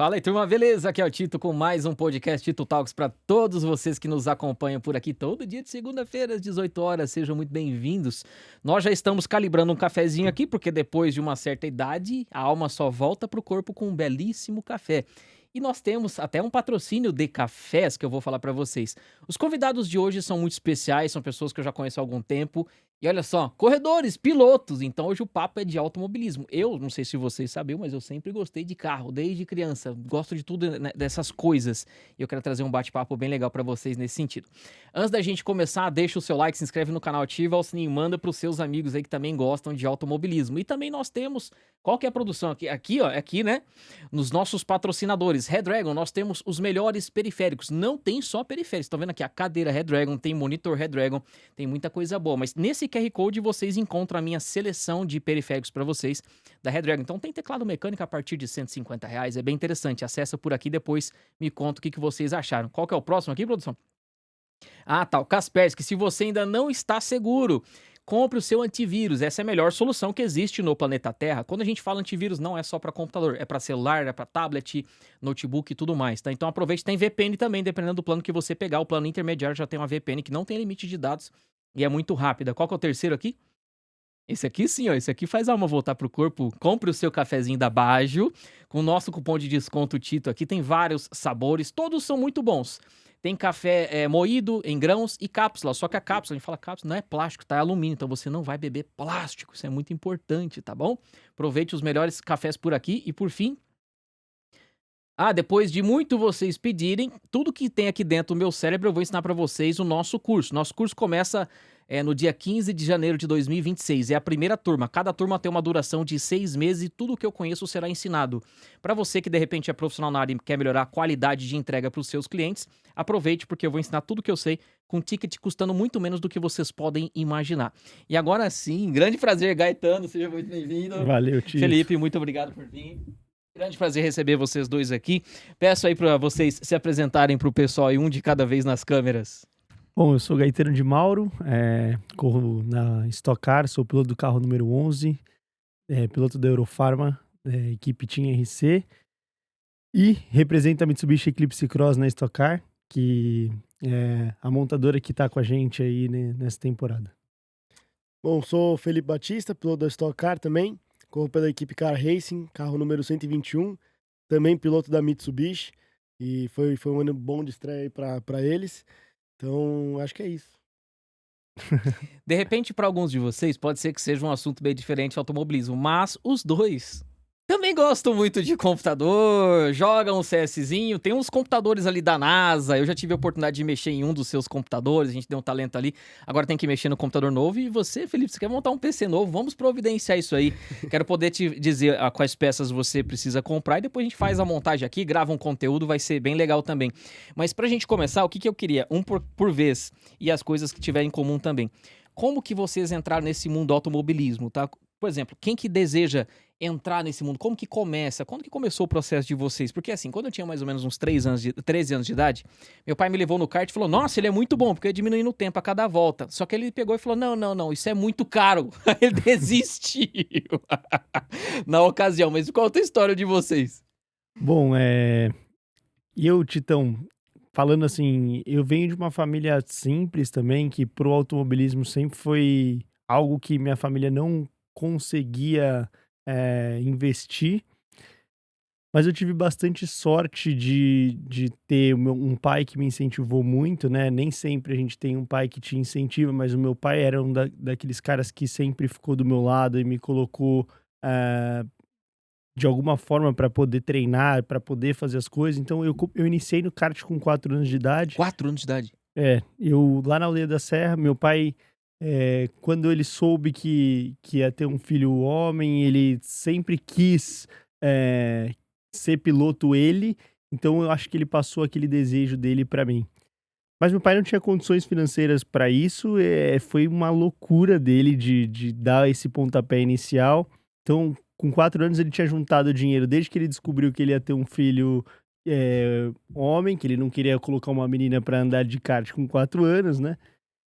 Fala aí, turma, beleza? Aqui é o Tito com mais um podcast Tito Talks para todos vocês que nos acompanham por aqui todo dia de segunda-feira às 18 horas. Sejam muito bem-vindos. Nós já estamos calibrando um cafezinho aqui, porque depois de uma certa idade, a alma só volta pro corpo com um belíssimo café. E nós temos até um patrocínio de cafés que eu vou falar para vocês. Os convidados de hoje são muito especiais, são pessoas que eu já conheço há algum tempo. E olha só, corredores, pilotos. Então hoje o papo é de automobilismo. Eu não sei se vocês sabiam, mas eu sempre gostei de carro, desde criança. Gosto de tudo, né, dessas coisas. E eu quero trazer um bate-papo bem legal pra vocês nesse sentido. Antes da gente começar, deixa o seu like, se inscreve no canal, ativa o sininho, manda pros seus amigos aí que também gostam de automobilismo. E também nós temos, qual que é a produção aqui? Aqui, ó, aqui, né? Nos nossos patrocinadores, Redragon, nós temos os melhores periféricos. Não tem só periféricos. Estão vendo aqui a cadeira Redragon, tem monitor Redragon, tem muita coisa boa. Mas nesse QR Code vocês encontram a minha seleção de periféricos para vocês da Redragon. Então tem teclado mecânico a partir de R$ 150, é bem interessante. Acessa por aqui, depois me conta o que vocês acharam. Qual que é o próximo aqui, produção? Ah, tá, o Kaspersky. Se você ainda não está seguro, compre o seu antivírus. Essa é a melhor solução que existe no planeta Terra. Quando a gente fala antivírus, não é só para computador, é para celular, é para tablet, notebook e tudo mais, tá? Então aproveite, tem VPN também, dependendo do plano que você pegar. O plano intermediário já tem uma VPN que não tem limite de dados e é muito rápida. Qual que é o terceiro aqui? Esse aqui sim, ó, esse aqui faz a alma voltar pro corpo. Compre o seu cafezinho da Bajo, com o nosso cupom de desconto Tito aqui, tem vários sabores, todos são muito bons. Tem café moído em grãos e cápsula, só que a cápsula, a gente fala cápsula, não é plástico, tá? É alumínio, então você não vai beber plástico, isso é muito importante, tá bom? Aproveite os melhores cafés por aqui e por fim... Ah, depois de muito vocês pedirem, tudo que tem aqui dentro do meu cérebro, eu vou ensinar pra vocês o nosso curso. Nosso curso começa no dia 15 de janeiro de 2026. É a primeira turma. Cada turma tem uma duração de 6 meses e tudo que eu conheço será ensinado. Pra você que de repente é profissional na área e quer melhorar a qualidade de entrega pros seus clientes, aproveite porque eu vou ensinar tudo que eu sei com ticket custando muito menos do que vocês podem imaginar. E agora sim, grande prazer, Gaetano, seja muito bem-vindo. Valeu, Tito. Felipe, muito obrigado por vir. Grande prazer receber vocês dois aqui. Peço aí para vocês se apresentarem para o pessoal e um de cada vez nas câmeras. Bom, eu sou Gaetano de Mauro, corro na Stock Car, sou piloto do carro número 11, piloto da Eurofarma, equipe Team RC, e represento a Mitsubishi Eclipse Cross na Stock Car, que é a montadora que está com a gente aí, né, nessa temporada. Bom, sou Felipe Batista, piloto da Stock Car também. Corro pela equipe Car Racing, carro número 121, também piloto da Mitsubishi, e foi um ano bom de estreia aí para eles, então acho que é isso. De repente, para alguns de vocês, pode ser que seja um assunto bem diferente automobilismo, mas os dois também gostam muito de computador, jogam um CSzinho, tem uns computadores ali da NASA, eu já tive a oportunidade de mexer em um dos seus computadores, a gente deu um talento ali, agora tem que mexer no computador novo, e você, Felipe, você quer montar um PC novo, vamos providenciar isso aí, quero poder te dizer quais peças você precisa comprar, e depois a gente faz a montagem aqui, grava um conteúdo, vai ser bem legal também. Mas pra gente começar, o que eu queria? Um por vez, e as coisas que tiver em comum também. Como que vocês entraram nesse mundo do automobilismo, tá? Por exemplo, quem que deseja entrar nesse mundo? Como que começa? Quando que começou o processo de vocês? Porque assim, quando eu tinha mais ou menos uns 13 anos de idade, meu pai me levou no kart e falou, nossa, ele é muito bom, porque eu ia diminuindo o tempo a cada volta. Só que ele pegou e falou, não, isso é muito caro. Ele desistiu na ocasião. Mas qual é a história de vocês? Bom, eu, Titão, falando assim, eu venho de uma família simples também, que pro automobilismo sempre foi algo que minha família não conseguia investir, mas eu tive bastante sorte de ter um pai que me incentivou muito, né? Nem sempre a gente tem um pai que te incentiva, mas o meu pai era daqueles caras que sempre ficou do meu lado e me colocou de alguma forma para poder treinar, para poder fazer as coisas. Então eu iniciei no kart com 4 anos de idade. 4 anos de idade? Eu lá na Aldeia da Serra, meu pai, quando ele soube que ia ter um filho homem, ele sempre quis ser piloto ele, então eu acho que ele passou aquele desejo dele para mim. Mas meu pai não tinha condições financeiras para isso, foi uma loucura dele de dar esse pontapé inicial. Então, com 4 anos ele tinha juntado dinheiro desde que ele descobriu que ele ia ter um filho homem, que ele não queria colocar uma menina para andar de kart com 4 anos, né?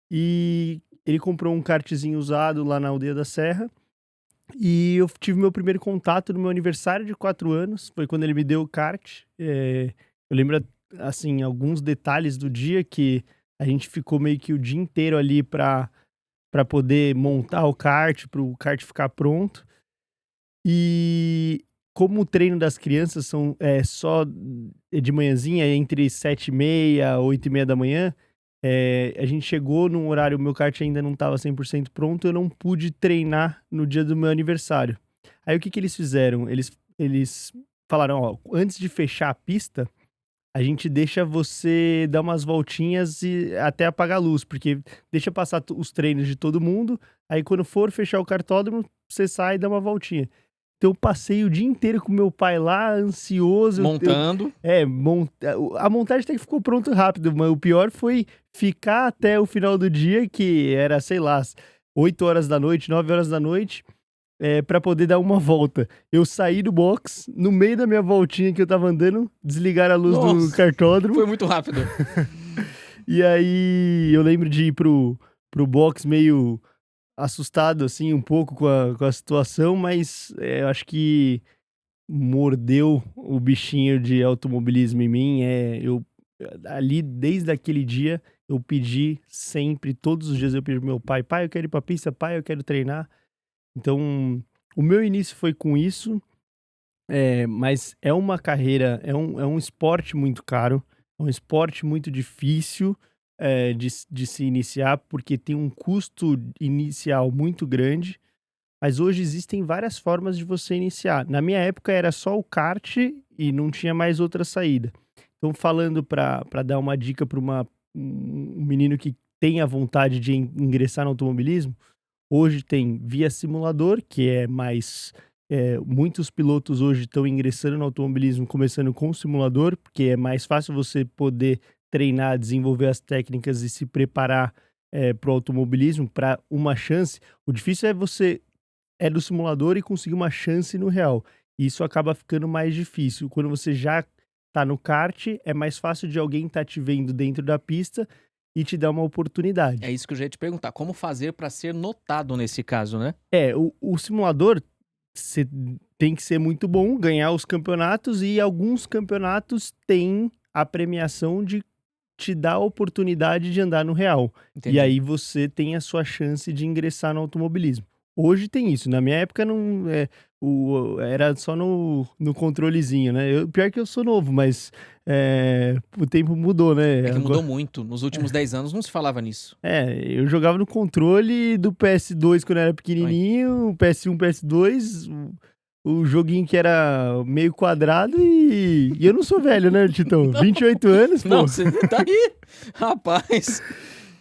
E ele comprou um kartzinho usado lá na Aldeia da Serra E eu tive meu primeiro contato no meu aniversário de 4 anos, foi quando ele me deu o kart. Eu lembro, assim, alguns detalhes do dia que a gente ficou meio que o dia inteiro ali para poder montar o kart, para o kart ficar pronto. E como o treino das crianças só de manhãzinha, entre 7h30 8h30 da manhã, a gente chegou num horário, o meu kart ainda não estava 100% pronto, eu não pude treinar no dia do meu aniversário. Aí o que que eles fizeram? Eles falaram, ó, antes de fechar a pista, a gente deixa você dar umas voltinhas e até apagar a luz, porque deixa passar os treinos de todo mundo, aí quando for fechar o kartódromo, você sai e dá uma voltinha. Então eu passei o dia inteiro com meu pai lá, ansioso. Montando. A montagem até que ficou pronto rápido, mas o pior foi ficar até o final do dia, que era, sei lá, 8 horas da noite, 9 horas da noite, pra poder dar uma volta. Eu saí do box, no meio da minha voltinha que eu tava andando, desligaram a luz do kartódromo. Foi muito rápido. E aí eu lembro de ir pro box meio assustado, assim, um pouco com a situação, mas eu acho que mordeu o bichinho de automobilismo em mim. Ali, desde aquele dia, eu pedi sempre, todos os dias eu pedi pro meu pai, eu quero ir pra pista, pai, eu quero treinar. Então, o meu início foi com isso, mas é uma carreira, é um esporte muito caro, é um esporte muito difícil de se iniciar, porque tem um custo inicial muito grande, mas hoje existem várias formas de você iniciar. Na minha época era só o kart e não tinha mais outra saída. Então, falando para dar uma dica para um menino que tem a vontade de ingressar no automobilismo, hoje tem via simulador, que é mais... muitos pilotos hoje estão ingressando no automobilismo começando com o simulador, porque é mais fácil você poder treinar, desenvolver as técnicas e se preparar para o automobilismo, para uma chance. O difícil é você do simulador e conseguir uma chance no real. Isso acaba ficando mais difícil. Quando você já tá no kart, é mais fácil de alguém estar te vendo dentro da pista e te dar uma oportunidade. É isso que eu já ia te perguntar. Como fazer para ser notado nesse caso, né? O simulador, você tem que ser muito bom, ganhar os campeonatos, e alguns campeonatos têm a premiação de te dar a oportunidade de andar no real. Entendi. E aí você tem a sua chance de ingressar no automobilismo. Hoje tem isso. Na minha época não era só no controlezinho, né? Pior que eu sou novo, mas o tempo mudou, né? É que mudou muito. Nos últimos 10 anos não se falava nisso. Eu jogava no controle do PS2 quando eu era pequenininho, PS1, PS2, o joguinho que era meio quadrado, e eu não sou velho, né, Titão? 28 anos, pô. Não, você tá aí, rapaz.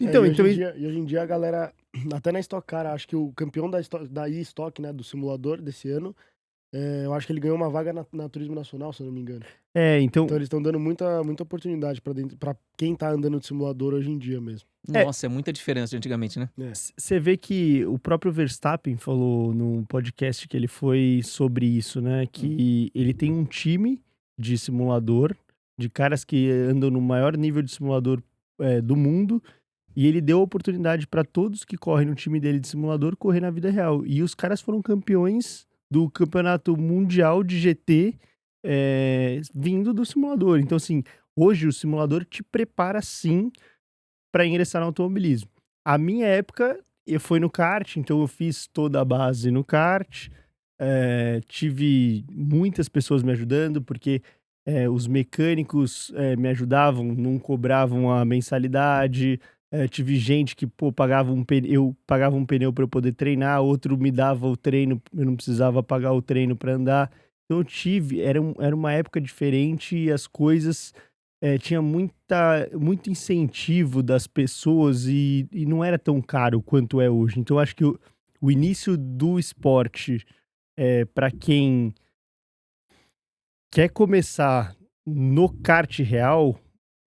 Então, e hoje em dia a galera, até na Stock Car, acho que o campeão da e-Stock, né, do simulador desse ano, eu acho que ele ganhou uma vaga na Turismo Nacional, se eu não me engano. Então eles estão dando muita oportunidade pra quem tá andando de simulador hoje em dia mesmo. Nossa, é muita diferença de antigamente, né? Você vê que o próprio Verstappen falou num podcast que ele foi sobre isso, né? Que ele tem um time de simulador, de caras que andam no maior nível de simulador do mundo, e ele deu a oportunidade para todos que correm no time dele de simulador correr na vida real. E os caras foram campeões do campeonato mundial de GT vindo do simulador. Então, assim, hoje o simulador te prepara, sim, para ingressar no automobilismo. A minha época, eu fui no kart, então eu fiz toda a base no kart. Tive muitas pessoas me ajudando, porque os mecânicos me ajudavam, não cobravam a mensalidade. Tive gente que, pagava eu pagava um pneu para eu poder treinar, outro me dava o treino, eu não precisava pagar o treino para andar. Então era uma época diferente, e as coisas tinha muito incentivo das pessoas, e não era tão caro quanto é hoje. Então acho que o início do esporte, para quem quer começar no kart real,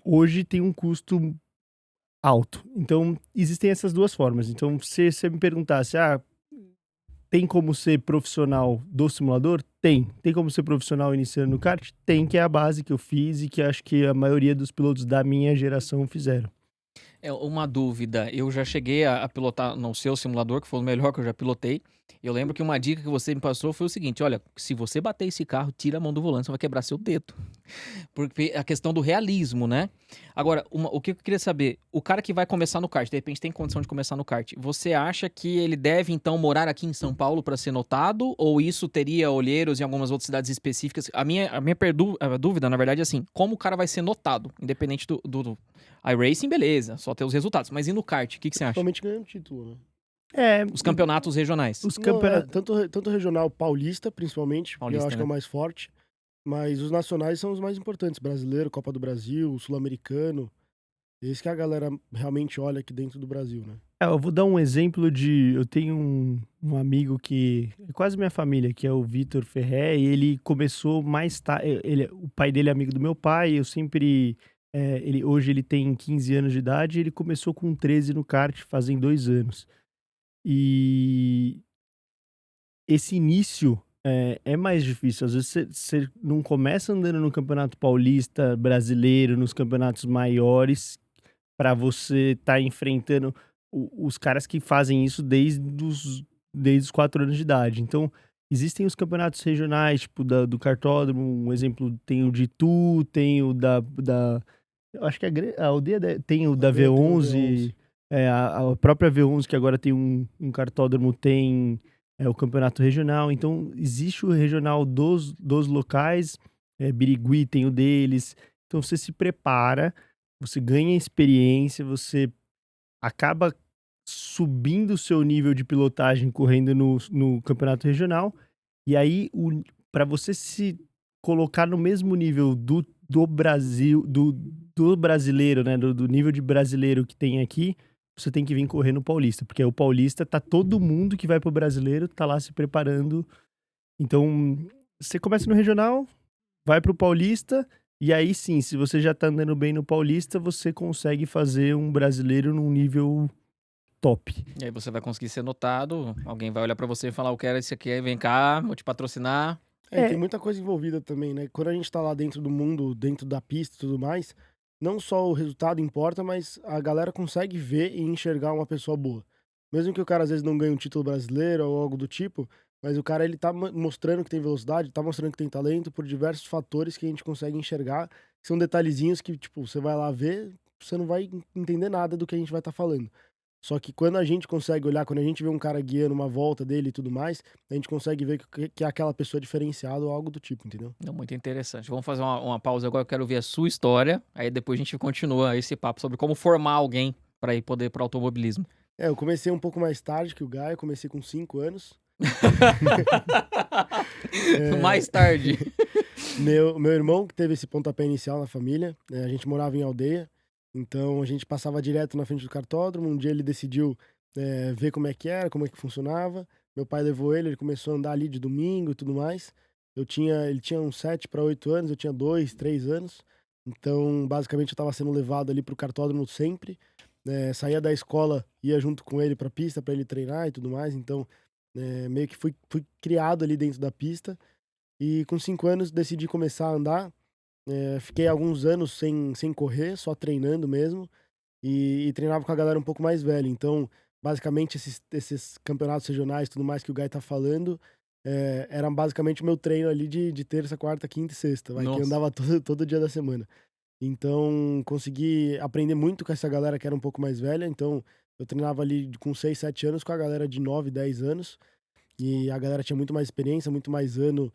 hoje tem um custo alto. Então, existem essas duas formas. Então, se você me perguntasse, tem como ser profissional do simulador? Tem. Tem como ser profissional iniciando no kart? Tem, que é a base que eu fiz e que acho que a maioria dos pilotos da minha geração fizeram. É uma dúvida. Eu já cheguei a pilotar no seu simulador, que foi o melhor que eu já pilotei. Eu lembro que uma dica que você me passou foi o seguinte: olha, se você bater esse carro, tira a mão do volante, você vai quebrar seu dedo. Porque a questão do realismo, né? Agora, o que eu queria saber, o cara que vai começar no kart, de repente tem condição de começar no kart, você acha que ele deve então morar aqui em São Paulo para ser notado? Ou isso teria olheiros em algumas outras cidades específicas? A dúvida, na verdade, é assim: como o cara vai ser notado, independente do iRacing, beleza, só ter os resultados. Mas e no kart, o que você acha? Principalmente ganhando título, né? É, Os campeonatos regionais. os Não, campeonatos. tanto regional paulista, principalmente, porque eu Paulista, acho que é né? o mais forte. Mas os nacionais são os mais importantes. Brasileiro, Copa do Brasil, Sul-Americano. Esse que a galera realmente olha aqui dentro do Brasil, né? Eu vou dar um exemplo de. Eu tenho um amigo que é quase minha família, que é o Vitor Ferré, e ele começou mais tarde. O pai dele é amigo do meu pai, eu sempre. Hoje ele tem 15 anos de idade, e ele começou com 13 no kart, fazem 2 anos. E esse início é mais difícil. Às vezes você não começa andando no Campeonato Paulista, brasileiro, nos campeonatos maiores, para você estar enfrentando os caras que fazem isso desde os 4 anos de idade. Então, existem os campeonatos regionais, tipo do kartódromo, um exemplo, tem o de Itu, tem o eu acho que a aldeia tem o da Aldeia tem o V11, V11. a própria V11, que agora tem um kartódromo, tem o campeonato regional. Então, existe o regional dos locais, Birigui tem o deles. Então, você se prepara, você ganha experiência, você acaba subindo o seu nível de pilotagem correndo no campeonato regional. E aí, para você se colocar no mesmo nível do Brasil, do brasileiro, né? Do nível de brasileiro que tem aqui, você tem que vir correr no Paulista. Porque o Paulista tá todo mundo que vai pro brasileiro, tá lá se preparando. Então, você começa no regional, vai pro Paulista, e aí sim, se você já tá andando bem no Paulista, você consegue fazer um brasileiro num nível top. E aí você vai conseguir ser notado, alguém vai olhar pra você e falar: eu quero esse aqui, vem cá, vou te patrocinar. E É. tem muita coisa envolvida também, né? Quando a gente tá lá dentro do mundo, dentro da pista e tudo mais, não só o resultado importa, mas a galera consegue ver e enxergar uma pessoa boa. Mesmo que o cara às vezes não ganhe um título brasileiro ou algo do tipo, mas o cara ele tá mostrando que tem velocidade, tá mostrando que tem talento por diversos fatores que a gente consegue enxergar. São detalhezinhos que, tipo, você vai lá ver, você não vai entender nada do que a gente vai estar falando. Só que quando a gente consegue olhar, quando a gente vê um cara guiando uma volta dele e tudo mais, a gente consegue ver que é aquela pessoa diferenciada ou algo do tipo, entendeu? Não, muito interessante. Vamos fazer uma pausa agora, eu quero ver a sua história. Aí depois a gente continua esse papo sobre como formar alguém para ir poder pro automobilismo. Eu comecei um pouco mais tarde que o Gaia, comecei com 5 anos. Mais tarde. Meu irmão que teve esse pontapé inicial na família, né, a gente morava em aldeia, então a gente passava direto na frente do kartódromo. Um dia ele decidiu ver como é que era, como é que funcionava. Meu pai levou ele começou a andar ali de domingo e tudo mais. Ele tinha uns 7 para 8 anos, eu tinha 2, 3 anos. Então, basicamente, eu estava sendo levado ali pro kartódromo sempre. Saía da escola, ia junto com ele pra pista, para ele treinar e tudo mais. Então, meio que fui criado ali dentro da pista. E com 5 anos decidi começar a andar. Fiquei alguns anos sem correr, só treinando mesmo. E treinava com a galera um pouco mais velha. Então, basicamente, esses campeonatos regionais e tudo mais que o Guy tá falando, era basicamente o meu treino ali de terça, quarta, quinta e sexta. Que eu Nossa. andava todo dia da semana. Então, consegui aprender muito com essa galera que era um pouco mais velha. Então, eu treinava ali com 6, 7 anos com a galera de 9, 10 anos. E a galera tinha muito mais experiência, muito mais ano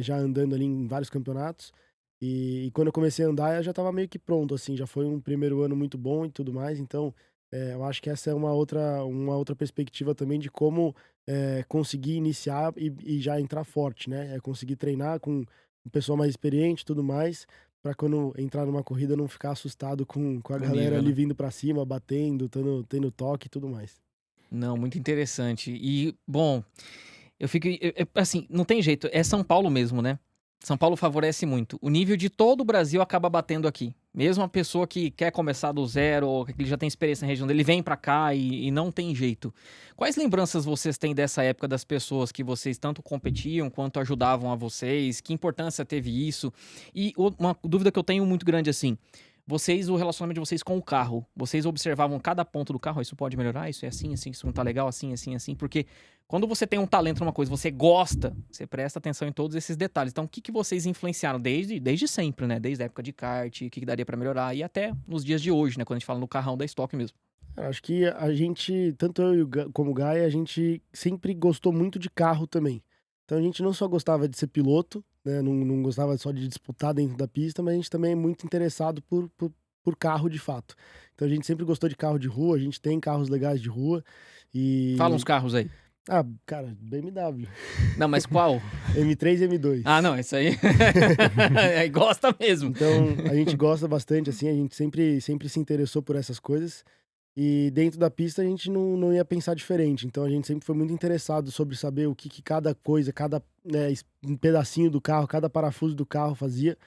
já andando ali em vários campeonatos. E quando eu comecei a andar, eu já estava meio que pronto, assim, já foi um primeiro ano muito bom e tudo mais. Então, eu acho que essa é uma outra perspectiva também de como conseguir iniciar e já entrar forte, né? É conseguir treinar com um pessoal mais experiente e tudo mais, para quando entrar numa corrida não ficar assustado com a galera nível, ali né? vindo para cima, batendo, tendo toque e tudo mais. Não, muito interessante. E, bom, eu fico. Assim, não tem jeito, é São Paulo mesmo, né? São Paulo favorece muito. O nível de todo o Brasil acaba batendo aqui. Mesmo a pessoa que quer começar do zero, ou que já tem experiência na região dele, vem pra cá e não tem jeito. Quais lembranças vocês têm dessa época das pessoas que vocês tanto competiam quanto ajudavam a vocês? Que importância teve isso? E uma dúvida que eu tenho muito grande assim. o relacionamento de vocês com o carro, vocês observavam cada ponto do carro, isso pode melhorar, isso é assim, assim, isso não tá legal, assim, assim, assim, porque quando você tem um talento numa coisa, você gosta, você presta atenção em todos esses detalhes. Então, o que vocês influenciaram desde sempre, né? Desde a época de kart, o que daria pra melhorar e até nos dias de hoje, né? Quando a gente fala no carrão da Stock mesmo. Cara, acho que a gente, tanto eu como o Gaia, a gente sempre gostou muito de carro também. Então a gente não só gostava de ser piloto, né? Não gostava só de disputar dentro da pista, mas a gente também é muito interessado por carro de fato. Então a gente sempre gostou de carro de rua, a gente tem carros legais de rua Fala uns e... carros aí. Ah, cara, BMW. Não, mas qual? M3 e M2. Ah, não, isso aí. Gosta mesmo. Então a gente gosta bastante, assim, a gente sempre se interessou por essas coisas. E dentro da pista a gente não ia pensar diferente. Então a gente sempre foi muito interessado sobre saber o que cada coisa, cada um pedacinho do carro, cada parafuso do carro fazia.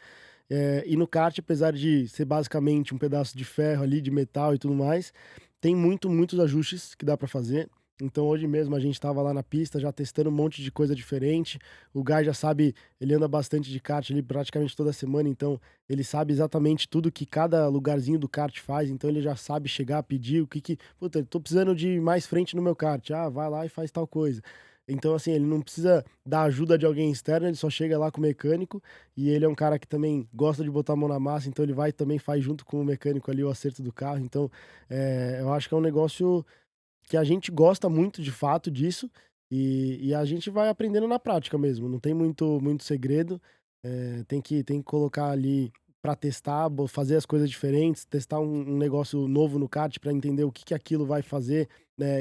E no kart, apesar de ser basicamente um pedaço de ferro ali, de metal e tudo mais, tem muitos ajustes que dá para fazer. Então hoje mesmo a gente estava lá na pista já testando um monte de coisa diferente. O Guy já sabe, ele anda bastante de kart ali praticamente toda semana, então ele sabe exatamente tudo que cada lugarzinho do kart faz, então ele já sabe chegar, pedir o que... Puta, eu tô precisando de mais frente no meu kart. Ah, vai lá e faz tal coisa. Então, assim, ele não precisa da ajuda de alguém externo, ele só chega lá com o mecânico e ele é um cara que também gosta de botar a mão na massa, então ele vai também faz junto com o mecânico ali o acerto do carro. Então, eu acho que é um negócio que a gente gosta muito de fato disso e a gente vai aprendendo na prática mesmo, não tem muito segredo, tem que colocar ali para testar, fazer as coisas diferentes, testar um negócio novo no kart para entender o que aquilo vai fazer,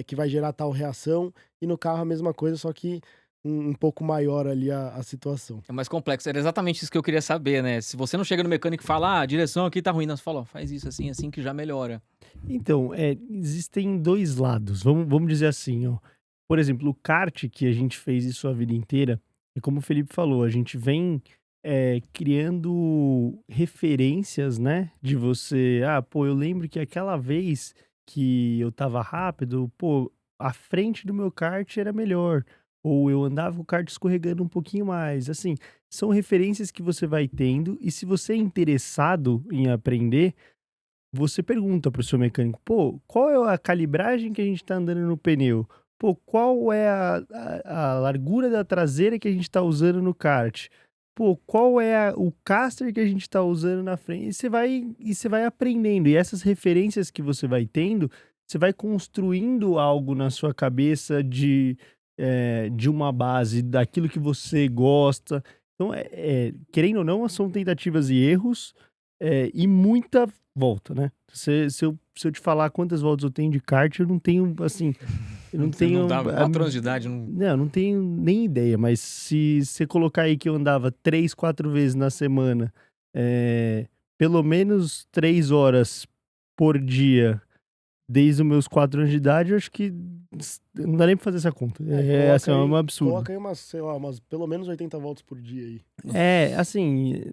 que vai gerar tal reação, e no carro a mesma coisa, só que um pouco maior ali a situação. É mais complexo. Era exatamente isso que eu queria saber, né? Se você não chega no mecânico e fala, a direção aqui tá ruim, não, você fala, ó, faz isso assim, assim que já melhora. Então, existem dois lados. Vamos dizer assim, ó. Por exemplo, o kart, que a gente fez isso a vida inteira, é como o Felipe falou, a gente vem criando referências, né? De você, pô, eu lembro que aquela vez que eu tava rápido, pô, a frente do meu kart era melhor. Ou eu andava com o kart escorregando um pouquinho mais. Assim, são referências que você vai tendo, e se você é interessado em aprender, você pergunta pro seu mecânico, pô, qual é a calibragem que a gente tá andando no pneu? Pô, qual é a largura da traseira que a gente tá usando no kart? Pô, qual é o caster que a gente tá usando na frente? E você vai aprendendo. E essas referências que você vai tendo, você vai construindo algo na sua cabeça de uma base, daquilo que você gosta. Então, querendo ou não, são tentativas e erros, e muita volta, né? Se eu te falar quantas voltas eu tenho de kart, eu não tenho, assim... Eu não tenho... Não dá 4 anos de idade. Não tenho nem ideia, mas se você colocar aí que eu andava 3, 4 vezes na semana, pelo menos 3 horas por dia, desde os meus 4 anos de idade, eu acho que não dá nem pra fazer essa conta. Assim, é um absurdo. Coloca aí umas pelo menos 80 voltas por dia aí. Assim...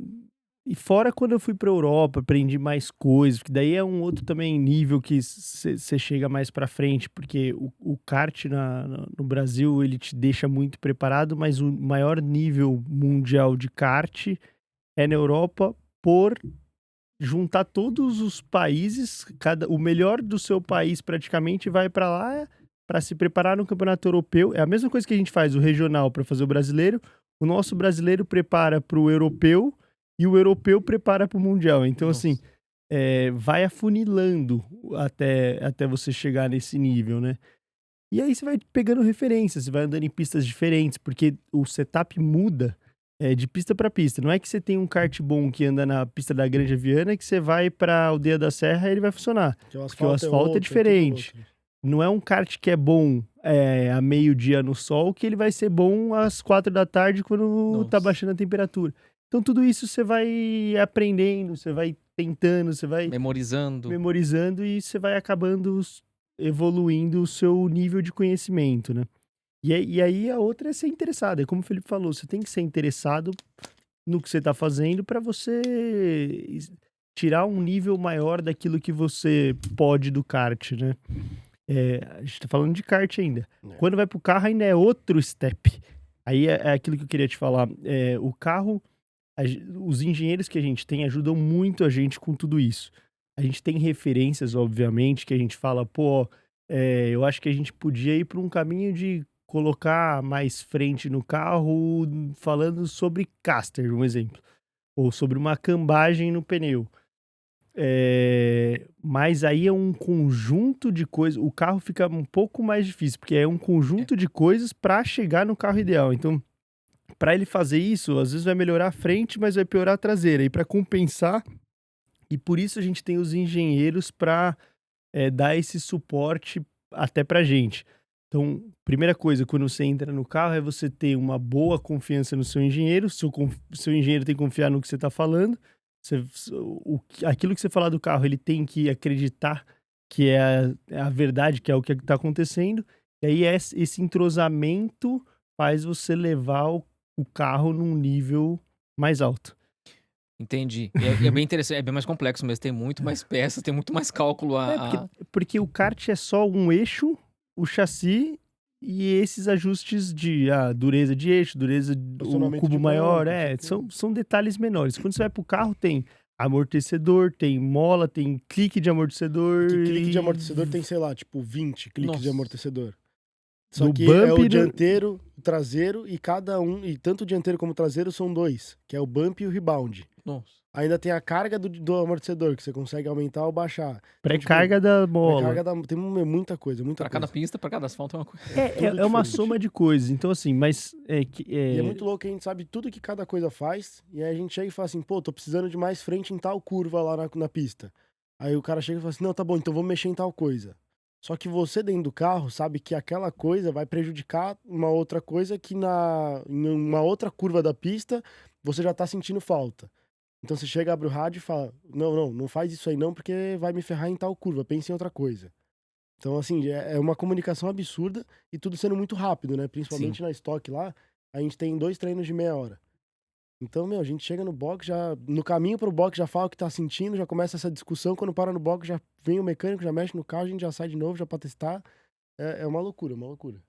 E fora quando eu fui pra Europa, aprendi mais coisas, porque daí é um outro também nível que você chega mais pra frente, porque o kart no Brasil, ele te deixa muito preparado, mas o maior nível mundial de kart é na Europa, por juntar todos os países, o melhor do seu país praticamente vai pra lá pra se preparar no campeonato europeu. É a mesma coisa que a gente faz o regional pra fazer o brasileiro, o nosso brasileiro prepara pro europeu, e o europeu prepara para o mundial. Então, Nossa. assim, vai afunilando até você chegar nesse nível, né? E aí você vai pegando referências, você vai andando em pistas diferentes, porque o setup muda de pista para pista. Não é que você tem um kart bom que anda na pista da Granja Viana, que você vai para Aldeia da Serra e ele vai funcionar. Porque o asfalto é diferente. Não é um kart que é bom a meio-dia no sol, que ele vai ser bom às 4 da tarde, quando tá baixando a temperatura. Então, tudo isso você vai aprendendo, você vai tentando, você vai... Memorizando, e você vai acabando evoluindo o seu nível de conhecimento, né? E aí a outra é ser interessado. É como o Felipe falou, você tem que ser interessado no que você tá fazendo para você tirar um nível maior daquilo que você pode do kart, né? A gente tá falando de kart ainda. Quando vai pro carro, ainda é outro step. Aí é aquilo que eu queria te falar. O carro... os engenheiros que a gente tem ajudam muito a gente com tudo isso. A gente tem referências, obviamente, que a gente fala, pô, eu acho que a gente podia ir para um caminho de colocar mais frente no carro, falando sobre caster, um exemplo, ou sobre uma cambagem no pneu. Mas aí é um conjunto de coisas. O carro fica um pouco mais difícil, porque é um conjunto de coisas para chegar no carro ideal. Então, para ele fazer isso, às vezes vai melhorar a frente, mas vai piorar a traseira. E para compensar, e por isso a gente tem os engenheiros para dar esse suporte até pra gente. Então, primeira coisa, quando você entra no carro, é você ter uma boa confiança no seu engenheiro. Seu engenheiro tem que confiar no que você está falando. Aquilo que você falar do carro, ele tem que acreditar que é a verdade, que é o que está acontecendo. E aí esse entrosamento faz você levar o carro num nível mais alto. Entendi. É bem interessante, é bem mais complexo mesmo, tem muito mais peças, tem muito mais cálculo Porque o kart é só um eixo, o chassi e esses ajustes de dureza de eixo, dureza do cubo maior, são detalhes menores. Quando você vai pro carro, tem amortecedor, tem mola, tem clique de amortecedor. Clique de amortecedor tem, sei lá, tipo 20 cliques de amortecedor. Só No que bump é o dianteiro, o traseiro e cada um, e tanto o dianteiro como o traseiro são dois, que é o bump e o rebound. Nossa. Ainda tem a carga do amortecedor, que você consegue aumentar ou baixar. Pré-carga da mola. Tem muita coisa, muita Pra coisa. cada pista, pra cada asfalto é uma coisa. É uma soma de coisas. Então, assim, mas... E é muito louco que a gente sabe tudo que cada coisa faz, e aí a gente chega e fala assim, pô, tô precisando de mais frente em tal curva lá na pista. Aí o cara chega e fala assim, não, tá bom, então vamos mexer em tal coisa. Só que você dentro do carro sabe que aquela coisa vai prejudicar uma outra coisa que em uma outra curva da pista você já tá sentindo falta. Então você chega, abre o rádio e fala, não faz isso aí não, porque vai me ferrar em tal curva, pense em outra coisa. Então, assim, é uma comunicação absurda e tudo sendo muito rápido, né? Principalmente na Stock lá, a gente tem 2 treinos de meia hora. Então, a gente chega no box, já no caminho pro box já fala o que tá sentindo, já começa essa discussão, quando para no box já vem o mecânico, já mexe no carro, a gente já sai de novo, já pra testar. É uma loucura, uma loucura.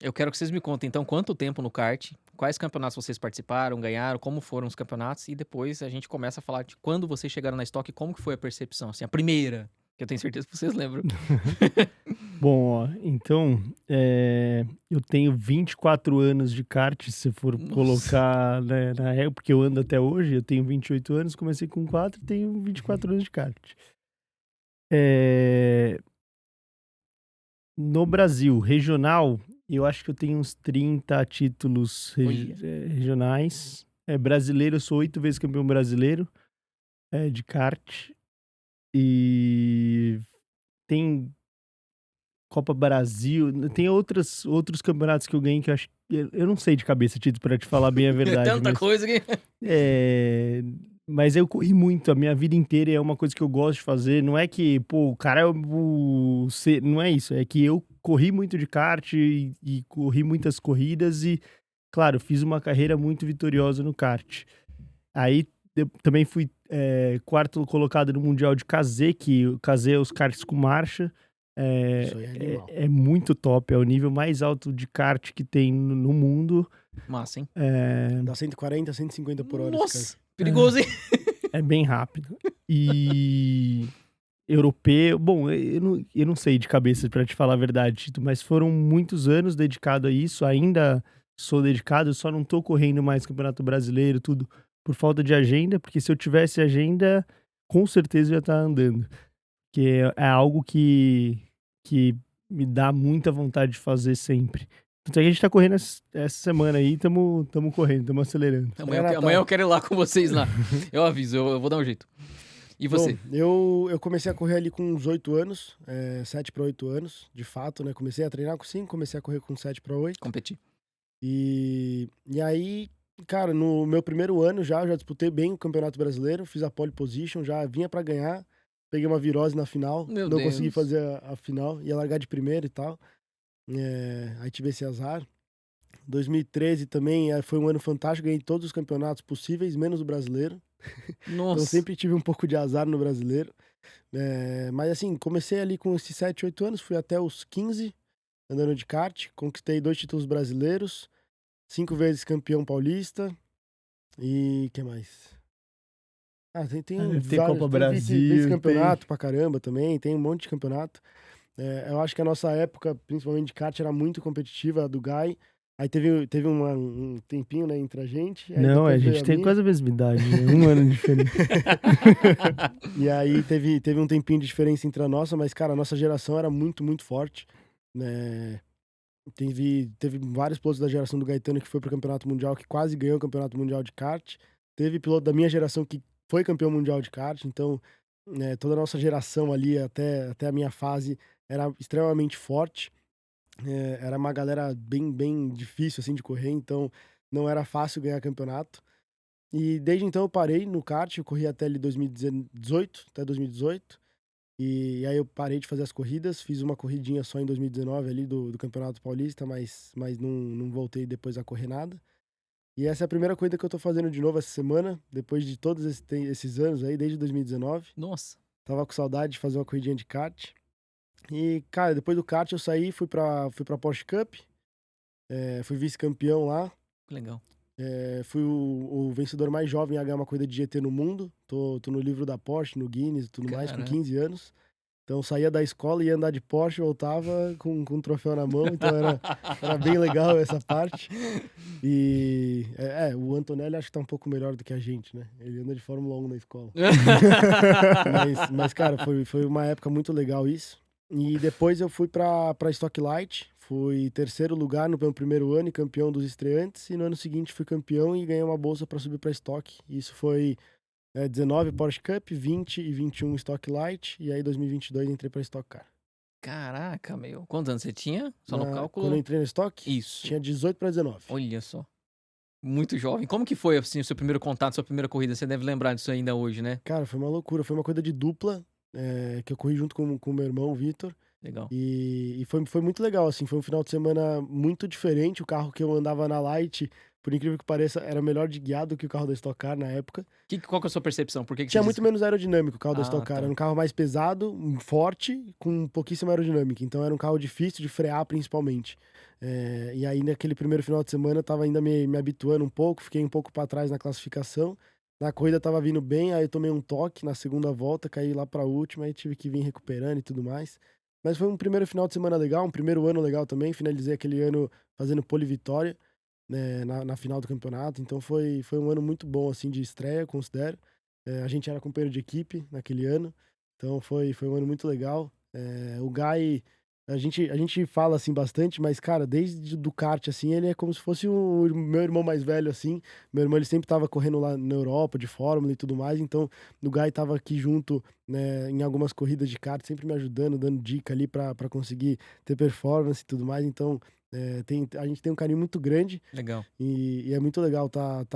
Eu quero que vocês me contem, então, quanto tempo no kart, quais campeonatos vocês participaram, ganharam, como foram os campeonatos, e depois a gente começa a falar de quando vocês chegaram na Stock, como que foi a percepção, assim, a primeira, que eu tenho certeza que vocês lembram. Bom, ó, então, eu tenho 24 anos de kart, se for colocar, né, na época, porque eu ando até hoje, eu tenho 28 anos, comecei com 4, tenho 24 anos de kart. No Brasil, regional, eu acho que eu tenho uns 30 títulos regionais. Brasileiro, eu sou 8 vezes campeão brasileiro de kart. E tem Copa Brasil, tem outros campeonatos que eu ganhei que eu acho que eu não sei de cabeça, Tito, pra te falar bem a verdade. Tanta coisa que... Mas eu corri muito a minha vida inteira, é uma coisa que eu gosto de fazer. Não é que, pô, o cara é não é isso. É que eu corri muito de kart e corri muitas corridas e, claro, fiz uma carreira muito vitoriosa no kart. Aí eu também fui quarto colocado no Mundial de KZ, que o KZ é os karts com marcha. Isso aí é animal. É muito top, é o nível mais alto de kart que tem no mundo. Massa, hein? Dá 140, 150 por hora. Nossa, perigoso, hein? É bem rápido. E europeu, bom, eu não sei de cabeça pra te falar a verdade, Tito, mas foram muitos anos dedicado a isso, ainda sou dedicado, só não tô correndo mais Campeonato Brasileiro, tudo por falta de agenda, porque se eu tivesse agenda, com certeza eu ia estar andando. Que é algo que me dá muita vontade de fazer sempre. Então a gente tá correndo essa semana aí, tamo correndo, tamo acelerando. Amanhã eu quero ir lá com vocês lá. Eu aviso, eu vou dar um jeito. E você? Bom, eu comecei a correr ali com uns 8 anos, 7 para 8 anos, de fato, né? Comecei a treinar com 5, comecei a correr com 7 para 8. Competir. E aí, cara, no meu primeiro ano eu já disputei bem o Campeonato Brasileiro, fiz a pole position, já vinha pra ganhar, peguei uma virose na final, Meu não Deus. consegui fazer a final, ia largar de primeiro e tal. Aí tive esse azar. 2013 também foi um ano fantástico, ganhei todos os campeonatos possíveis, menos o brasileiro. Nossa. Então sempre tive um pouco de azar no brasileiro. Mas assim, comecei ali com esses 7, 8 anos, fui até os 15 andando de kart, conquistei 2 títulos brasileiros, 5 vezes campeão paulista, E que mais? Tem Tem vários, Copa tem Brasil, vice-campeonato pra caramba também, tem um monte de campeonato. Eu acho que a nossa época, principalmente de kart, era muito competitiva, a do Gai. Aí teve um tempinho, né, entre a gente. Aí Não, a depois veio gente tem minha. quase a mesma idade, né? Um ano de diferença. E aí teve um tempinho de diferença entre a nossa, mas, cara, a nossa geração era muito, muito forte, né? Teve vários pilotos da geração do Gaetano que foi pro Campeonato Mundial, que quase ganhou o Campeonato Mundial de kart. Teve piloto da minha geração que foi campeão mundial de kart. Então, né, toda a nossa geração ali, até a minha fase, era extremamente forte. Era uma galera bem, bem difícil, assim, de correr. Então, não era fácil ganhar campeonato. E desde então eu parei no kart, eu corri até ali 2018, até 2018. E aí eu parei de fazer as corridas, fiz uma corridinha só em 2019 ali do Campeonato Paulista, mas não voltei depois a correr nada. E essa é a primeira corrida que eu tô fazendo de novo essa semana, depois de todos esses anos aí, desde 2019. Nossa, Tava com saudade de fazer uma corridinha de kart. E, cara, depois do kart eu saí, fui pra Porsche Cup, fui vice-campeão lá. que legal. Fui o vencedor mais jovem a ganhar uma corrida de GT no mundo. Tô no livro da Porsche, no Guinness e tudo mais, com Caramba. 15 anos. Então saía da escola, ia andar de Porsche, voltava com um troféu na mão. Então era bem legal essa parte. E o Antonelli acho que tá um pouco melhor do que a gente, né? Ele anda de Fórmula 1 na escola. Mas cara, foi uma época muito legal isso. E depois eu fui pra Stock Light. Fui terceiro lugar no meu primeiro ano e campeão dos estreantes. E no ano seguinte fui campeão e ganhei uma bolsa para subir para Stock. Isso foi 19 Porsche Cup, 20 e 21 Stock Light. E aí 2022 entrei para Stock Car. Caraca, meu. Quantos anos você tinha? Só no Quando eu cálculo? entrei na Stock, Isso. tinha 18 para 19. Olha só. Muito jovem. Como que foi, assim, o seu primeiro contato, sua primeira corrida? Você deve lembrar disso ainda hoje, né? Cara, foi uma loucura. Foi uma corrida de dupla, que eu corri junto com o meu irmão, o Vitor. Legal. E foi muito legal, assim. Foi um final de semana muito diferente. O carro que eu andava na Light, por incrível que pareça, era melhor de guiar do que o carro da Stock Car na época. Qual que é a sua percepção? Por que Tinha você muito diz... menos aerodinâmico o carro da Ah, Stock Car. tá. Era um carro mais pesado, forte, com pouquíssima aerodinâmica. Então era um carro difícil de frear, principalmente. E aí, naquele primeiro final de semana, eu tava ainda me habituando um pouco. Fiquei um pouco para trás na classificação. Na corrida tava vindo bem, aí eu tomei um toque na segunda volta, caí lá pra última, aí tive que vir recuperando e tudo mais. Mas foi um primeiro final de semana legal, um primeiro ano legal também. Finalizei aquele ano fazendo pole vitória, né, na final do campeonato. Então foi um ano muito bom, assim, de estreia, considero. A gente era companheiro de equipe naquele ano, então foi um ano muito legal. O Guy, a gente fala assim bastante, mas, cara, desde do kart, assim, ele é como se fosse o meu irmão mais velho, assim. Meu irmão, ele sempre tava correndo lá na Europa, de Fórmula e tudo mais, então o Guy tava aqui junto, né, em algumas corridas de kart, sempre me ajudando, dando dica ali pra conseguir ter performance e tudo mais, então a gente tem um carinho muito grande. Legal. E é muito legal tá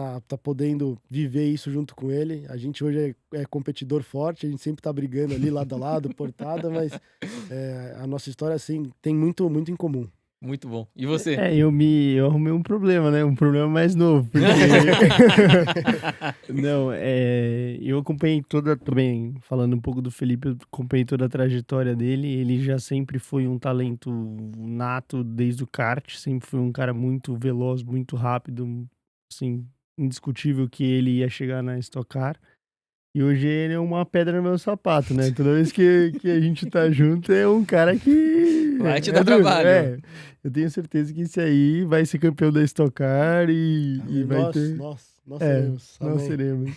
podendo viver isso junto com ele. A gente hoje é competidor forte, a gente sempre tá brigando ali lado a lado, portada, mas a nossa história, assim, tem muito, muito em comum. Muito bom. E você? Eu arrumei um problema, né? Um problema mais novo. Porque... Não, eu acompanhei também, falando um pouco do Felipe, eu acompanhei toda a trajetória dele. Ele já sempre foi um talento nato desde o kart, sempre foi um cara muito veloz, muito rápido, assim, indiscutível que ele ia chegar na Stock Car. E hoje ele é uma pedra no meu sapato, né? Toda vez que a gente tá junto, é um cara que... Vai te dar trabalho. Eu tenho certeza que esse aí vai ser campeão da Stock Car e vai ter... Nós seremos. Nós seremos.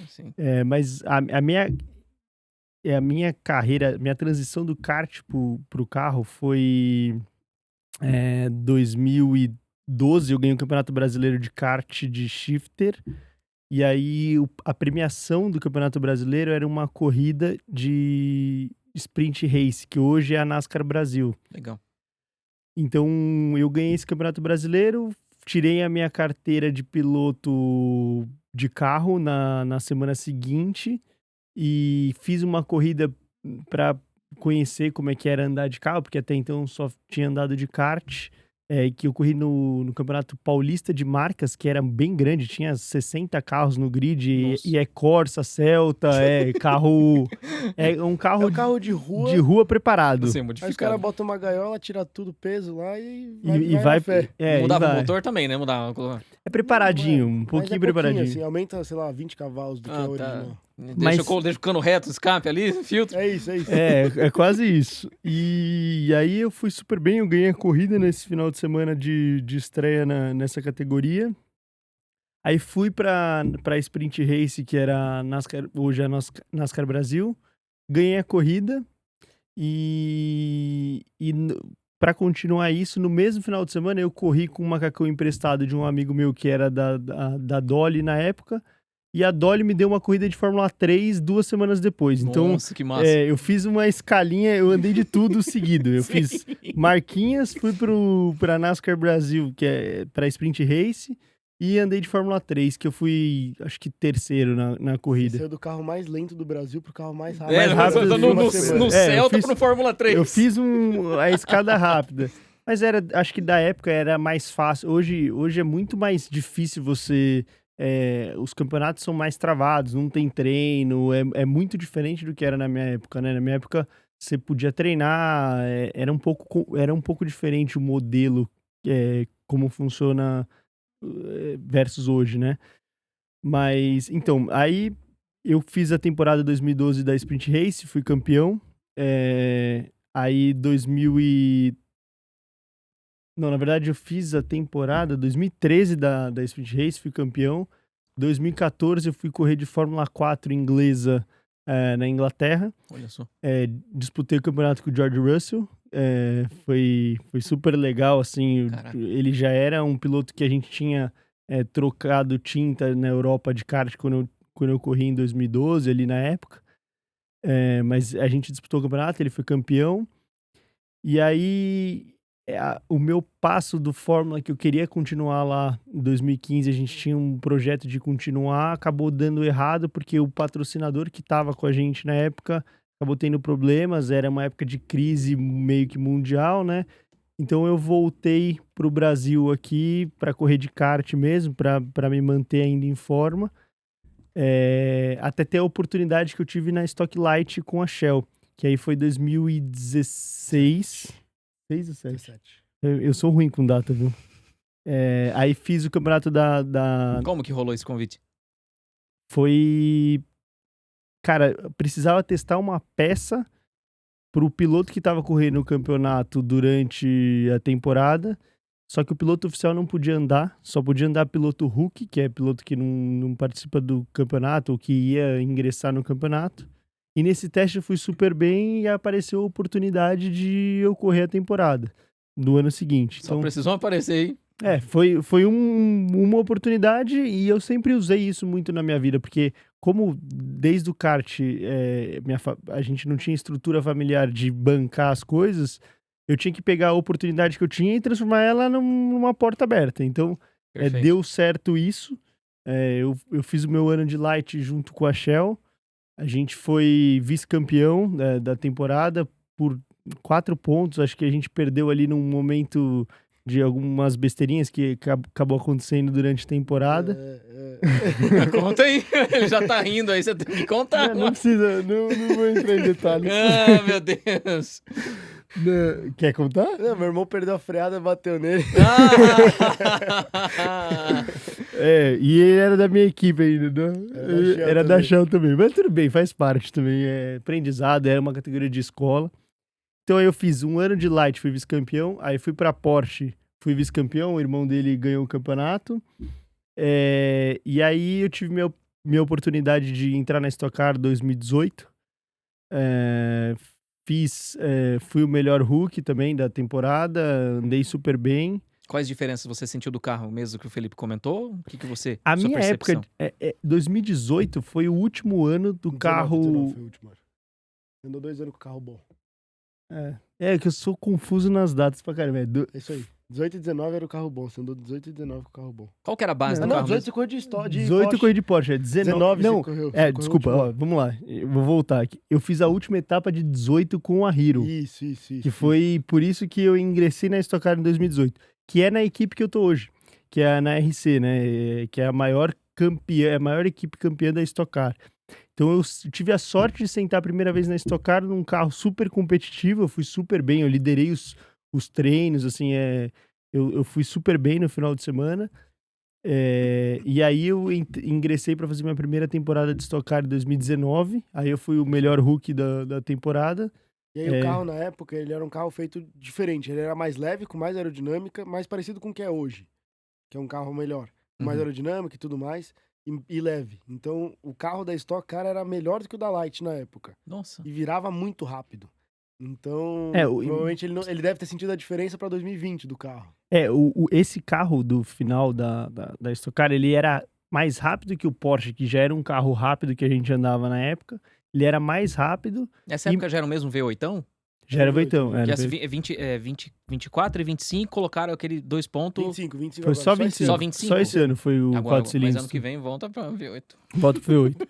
Sim. Mas a minha carreira, minha transição do kart pro carro foi 2012, eu ganhei o Campeonato Brasileiro de Kart de Shifter. E aí, a premiação do Campeonato Brasileiro era uma corrida de sprint race, que hoje é a NASCAR Brasil. Legal. Então, eu ganhei esse Campeonato Brasileiro, tirei a minha carteira de piloto de carro na semana seguinte e fiz uma corrida para conhecer como é que era andar de carro, porque até então só tinha andado de kart. que eu corri no Campeonato Paulista de Marcas, que era bem grande, tinha 60 carros no grid, Nossa. e é Corsa, Celta, é carro... É um É carro o carro de rua. de rua preparado. Não sei, Aí os modificado. caras botam uma gaiola, tira tudo o peso lá e E vai vai... na fé. e Mudava o vai. motor também, né? Mudava. É preparadinho, um Mas pouquinho é preparadinho. assim, aumenta, sei lá, 20 cavalos do que é Ah, o tá. original. Deixa o cano reto, escape ali, filtro. É isso, é isso. É quase isso. E aí eu fui super bem, eu ganhei a corrida nesse final de semana de estreia nessa categoria. Aí fui pra Sprint Race, que era hoje é a NASCAR Brasil. Ganhei a corrida e para continuar isso, no mesmo final de semana eu corri com um macacão emprestado de um amigo meu que era da Dolly na época. E a Dolly me deu uma corrida de Fórmula 3 2 semanas depois. Então, Nossa, que massa. eu fiz uma escalinha, eu andei de tudo seguido. Eu fiz Marquinhas, fui pra NASCAR Brasil, que é pra Sprint Race, e andei de Fórmula 3, que eu fui, acho que terceiro na corrida. Saiu do carro mais lento do Brasil pro carro mais rápido. mais rápido no, de no, uma no, semana. no Celta eu fiz- pro Fórmula 3. Eu fiz a escada rápida. Mas acho que da época era mais fácil. Hoje é muito mais difícil você... os campeonatos são mais travados, não tem treino, é muito diferente do que era na minha época, né? Na minha época, você podia treinar, era um pouco diferente o modelo, como funciona versus hoje, né? Mas, então, aí eu fiz a temporada 2012 da Sprint Race, fui campeão. Aí 2000 Não, na verdade eu fiz a temporada 2013 da Sprint Race, fui campeão. 2014 eu fui correr de Fórmula 4 inglesa na Inglaterra. Olha só. Disputei o campeonato com o George Russell. Foi super legal, assim. Caraca. Ele já era um piloto que a gente tinha trocado tinta na Europa de kart quando eu corri em 2012, ali na época. Mas a gente disputou o campeonato, ele foi campeão. E aí, o meu passo do Fórmula, que eu queria continuar lá em 2015, a gente tinha um projeto de continuar, acabou dando errado, porque o patrocinador que estava com a gente na época acabou tendo problemas, era uma época de crise meio que mundial, né? Então eu voltei pro Brasil aqui para correr de kart mesmo, para me manter ainda em forma. Até ter a oportunidade que eu tive na Stock Light com a Shell, que aí foi 2016. 6 ou 7? 17. Eu sou ruim com data, viu? Aí fiz o campeonato da... Como que rolou esse convite? Foi... Cara, eu precisava testar uma peça pro piloto que tava correndo o campeonato durante a temporada. Só que o piloto oficial não podia andar, só podia andar piloto rookie, que é piloto que não participa do campeonato ou que ia ingressar no campeonato. E nesse teste eu fui super bem e apareceu a oportunidade de eu correr a temporada do ano seguinte. Só precisou aparecer, hein? Foi uma oportunidade e eu sempre usei isso muito na minha vida, porque como desde o kart a gente não tinha estrutura familiar de bancar as coisas, eu tinha que pegar a oportunidade que eu tinha e transformar ela numa porta aberta. Então, Perfeito. deu certo isso. Eu fiz o meu ano de Light junto com a Shell. A gente foi vice-campeão da temporada por 4 pontos. Acho que a gente perdeu ali num momento de algumas besteirinhas que acabou acontecendo durante a temporada. Conta aí. Ele já tá rindo aí, você tem que contar. Não precisa, não vou entrar em detalhes. Ah, meu Deus. Quer contar? Não, meu irmão perdeu a freada e bateu nele. Ah! E ele era da minha equipe ainda, né? Era da Shell também. Mas tudo bem, faz parte também. É aprendizado, era uma categoria de escola. Então aí eu fiz um ano de Light, fui vice-campeão. Aí fui pra Porsche, fui vice-campeão. O irmão dele ganhou o campeonato. E aí eu tive minha oportunidade de entrar na Stock Car 2018. Fui o melhor rookie também da temporada. Andei super bem. Quais diferenças você sentiu do carro, mesmo que o Felipe comentou? O que você... A sua minha percepção? época, 2018 foi o último ano do carro... 19 foi o último ano. Andou 2 anos com o carro bom. Que eu sou confuso nas datas pra caramba. É isso aí. 18 e 19 era o carro bom. Você andou 18 e 19 com o carro bom. Qual que era a base do Não, carro 18 mesmo? você correu de história. 18 corri de Porsche, 19 19 não, você correu. Você correu desculpa, o último. vamos lá. Eu vou voltar aqui. Eu fiz a última etapa de 18 com a Hero. Isso. Que foi por isso que eu ingressei na Stock Car em 2018. que é na equipe que eu tô hoje, que é na RC, né? Que é a maior campeã, a maior equipe campeã da Stock Car. Então eu tive a sorte de sentar a primeira vez na Stock Car num carro super competitivo, eu fui super bem, eu liderei os treinos, assim, eu fui super bem no final de semana. E aí eu ingressei para fazer minha primeira temporada de Stock Car em 2019, aí eu fui o melhor rookie da temporada. E aí o carro na época, ele era um carro feito diferente, ele era mais leve, com mais aerodinâmica, mais parecido com o que é hoje, que é um carro melhor, com mais aerodinâmica e tudo mais, e leve. Então o carro da Stock Car era melhor do que o da Light na época. Nossa. E virava muito rápido. Então, provavelmente ele deve ter sentido a diferença para 2020 do carro. Esse carro do final da Stock Car, ele era mais rápido que o Porsche, que já era um carro rápido que a gente andava na época. Ele era mais rápido. Nessa época já era o mesmo V8? Já era o V8. Que 24 e 25 colocaram aquele 2 pontos. 25 Foi agora. só 25. Só 25? Só esse ano foi o Agora, 4 cilindros. mas ano que vem volta pra V8. Volta pro V8.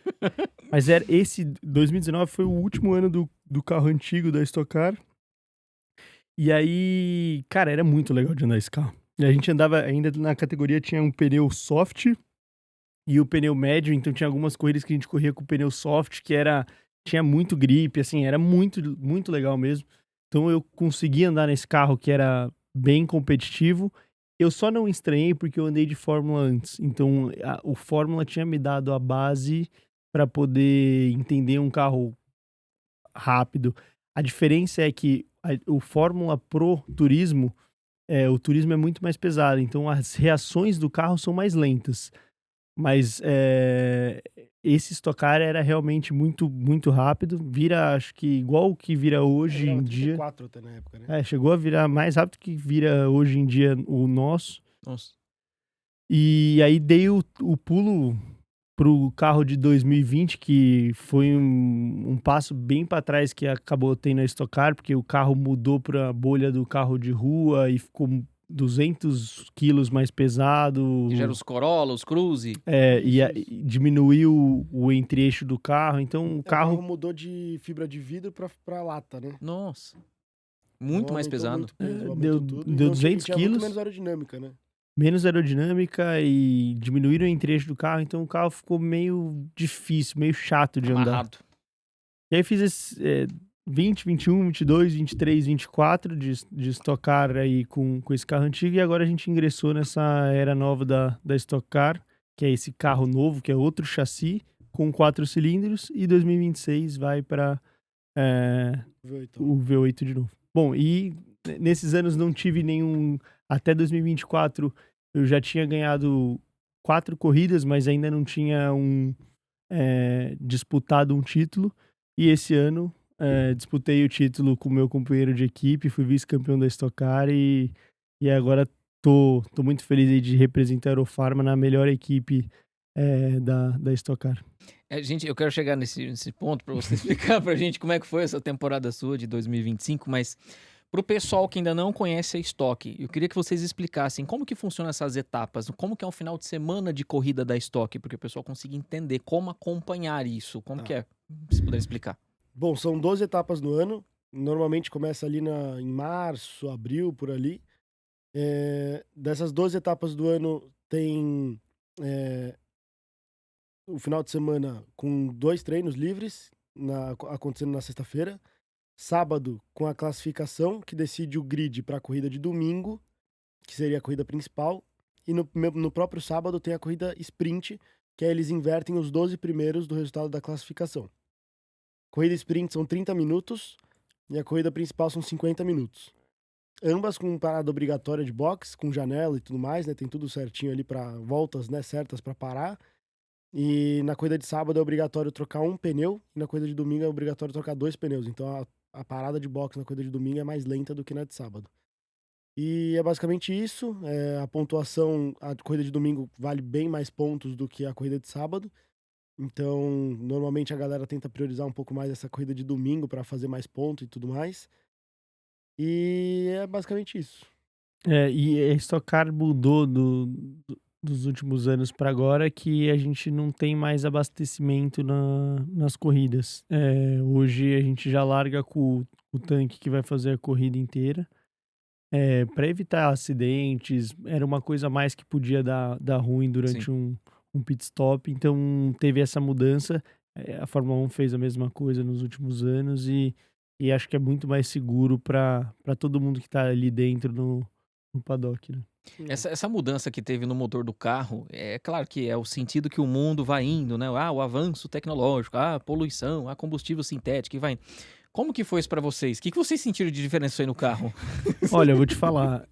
Mas esse 2019 foi o último ano do carro antigo da Stock Car. E aí, cara, era muito legal de andar esse carro. E a gente andava ainda na categoria, tinha um pneu soft e o pneu médio, então tinha algumas corridas que a gente corria com o pneu soft, que tinha muito grip, assim, era muito, muito legal mesmo. Então eu consegui andar nesse carro que era bem competitivo. Eu só não estranhei porque eu andei de Fórmula antes. Então o Fórmula tinha me dado a base para poder entender um carro rápido. A diferença é que o Fórmula Pro Turismo, o turismo é muito mais pesado, então as reações do carro são mais lentas. Mas esse Stock Car era realmente muito, muito rápido. Vira, acho que igual o que vira hoje em dia. 34 até na época, né? Chegou a virar mais rápido que vira hoje em dia o nosso. Nossa. E aí dei o pulo pro carro de 2020, que foi um passo bem para trás que acabou tendo a Stock Car, porque o carro mudou para a bolha do carro de rua e ficou 200 quilos mais pesado. Que já era os Corolla, os Cruze. E diminuiu o entre-eixo do carro, então o carro mudou de fibra de vidro pra lata, né? Nossa. Muito mais pesado. Muito peso, deu tudo. 200 tinha quilos. muito menos aerodinâmica, né? Menos aerodinâmica e diminuíram o entre-eixo do carro, então o carro ficou meio difícil, meio chato de andar. Amarrado. E aí fiz esse 20, 21, 22, 23, 24 de Stock Car aí com esse carro antigo, e agora a gente ingressou nessa era nova da Stock Car, que é esse carro novo, que é outro chassi, com 4 cilindros, e 2026 vai para o V8 de novo. Bom, e nesses anos não tive nenhum... Até 2024 eu já tinha ganhado 4 corridas, mas ainda não tinha disputado um título. E esse ano disputei o título com o meu companheiro de equipe, fui vice-campeão da Stock Car e agora tô muito feliz aí de representar a Aerofarma na melhor equipe da Stock Car. Gente, eu quero chegar nesse ponto para você explicar pra gente como é que foi essa temporada sua de 2025, mas pro pessoal que ainda não conhece a Stock, eu queria que vocês explicassem como que funcionam essas etapas, como que é um final de semana de corrida da Stock, porque o pessoal consiga entender como acompanhar isso, como que é, se puder explicar. Bom, são 12 etapas no ano, normalmente começa ali em março, abril, por ali. Dessas 12 etapas do ano tem o final de semana com 2 treinos livres, acontecendo na sexta-feira. Sábado, com a classificação, que decide o grid para a corrida de domingo, que seria a corrida principal. E no próprio sábado tem a corrida sprint, que aí eles invertem os 12 primeiros do resultado da classificação. Corrida sprint são 30 minutos e a corrida principal são 50 minutos. Ambas com parada obrigatória de box, com janela e tudo mais, né? Tem tudo certinho ali para voltas, né, certas para parar. E na corrida de sábado é obrigatório trocar um pneu e na corrida de domingo é obrigatório trocar 2 pneus. Então a parada de box na corrida de domingo é mais lenta do que na de sábado. E é basicamente isso. A pontuação, a corrida de domingo vale bem mais pontos do que a corrida de sábado. Então, normalmente a galera tenta priorizar um pouco mais essa corrida de domingo para fazer mais pontos e tudo mais. E é basicamente isso. E a Stock Car mudou dos últimos anos para agora, que a gente não tem mais abastecimento nas corridas. Hoje a gente já larga com o tanque que vai fazer a corrida inteira. para evitar acidentes, era uma coisa a mais que podia dar ruim Sim. durante um pit stop, então teve essa mudança. A Fórmula 1 fez a mesma coisa nos últimos anos e acho que é muito mais seguro para todo mundo que tá ali dentro no paddock, né. Essa mudança que teve no motor do carro, é claro que é o sentido que o mundo vai indo, né, o avanço tecnológico, a poluição, a combustível sintético e vai indo. Como que foi isso pra vocês? O que que vocês sentiram de diferença aí no carro? Olha, eu vou te falar,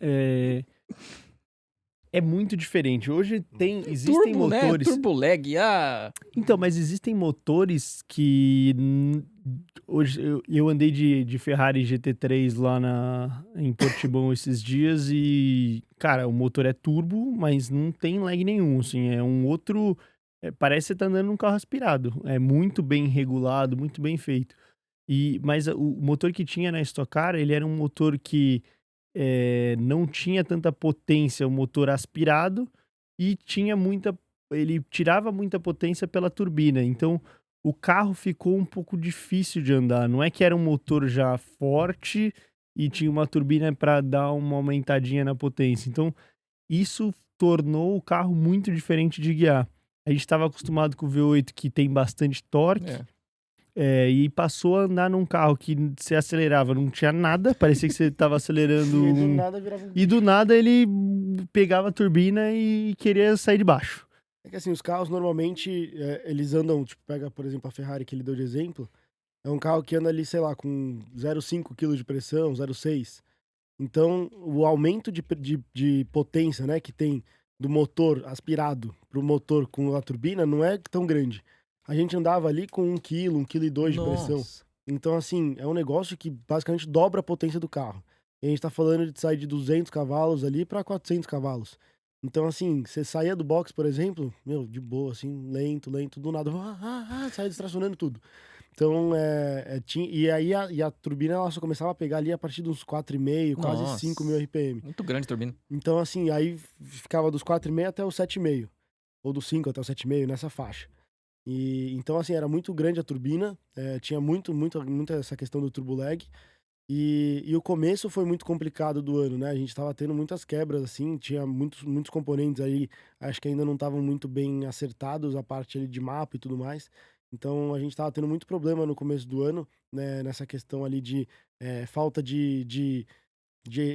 é muito diferente. Hoje existem Turbo, né, motores. turbo lag, Então, mas existem motores que hoje eu andei de Ferrari GT3 lá em Portimão esses dias e, cara, o motor é turbo, mas não tem lag nenhum, assim, é um outro, parece que você tá andando num carro aspirado. É muito bem regulado, muito bem feito. Mas o motor que tinha na Stock Car, ele era um motor que não tinha tanta potência, o motor aspirado, e ele tirava muita potência pela turbina. Então, o carro ficou um pouco difícil de andar. Não é que era um motor já forte e tinha uma turbina para dar uma aumentadinha na potência. Então, isso tornou o carro muito diferente de guiar. A gente estava acostumado com o V8 que tem bastante torque. é. E passou a andar num carro que você acelerava, não tinha nada, parecia que você estava acelerando. E do nada virava um E do nada ele pegava a turbina e queria sair de baixo. É que assim, os carros normalmente, eles andam, tipo, pega, por exemplo, a Ferrari que ele deu de exemplo, é um carro que anda ali, sei lá, com 0,5 kg de pressão, 0,6. Então, o aumento de potência, né, que tem do motor aspirado pro motor com a turbina não é tão grande. A gente andava ali com 1 kg, 1,2 kg de pressão. Nossa. Então, assim, é um negócio que basicamente dobra a potência do carro. E a gente tá falando de sair de 200 cavalos ali para 400 cavalos. Então, assim, você saía do box, por exemplo, meu, de boa, assim, lento, lento, do nada, saia distracionando tudo. Então, e aí a turbina ela só começava a pegar ali a partir dos 4,5, quase Nossa. 5.000 RPM. Muito grande a turbina. Então, assim, aí ficava dos 4,5 até os 7,5, ou dos 5 até os 7,5, nessa faixa. E então, assim, era muito grande a turbina, tinha muita essa questão do turbo lag. E o começo foi muito complicado do ano, né? A gente estava tendo muitas quebras, assim, tinha muitos componentes aí, acho que ainda não estavam muito bem acertados, a parte ali de mapa e tudo mais. Então a gente estava tendo muito problema no começo do ano, né? Nessa questão ali de falta de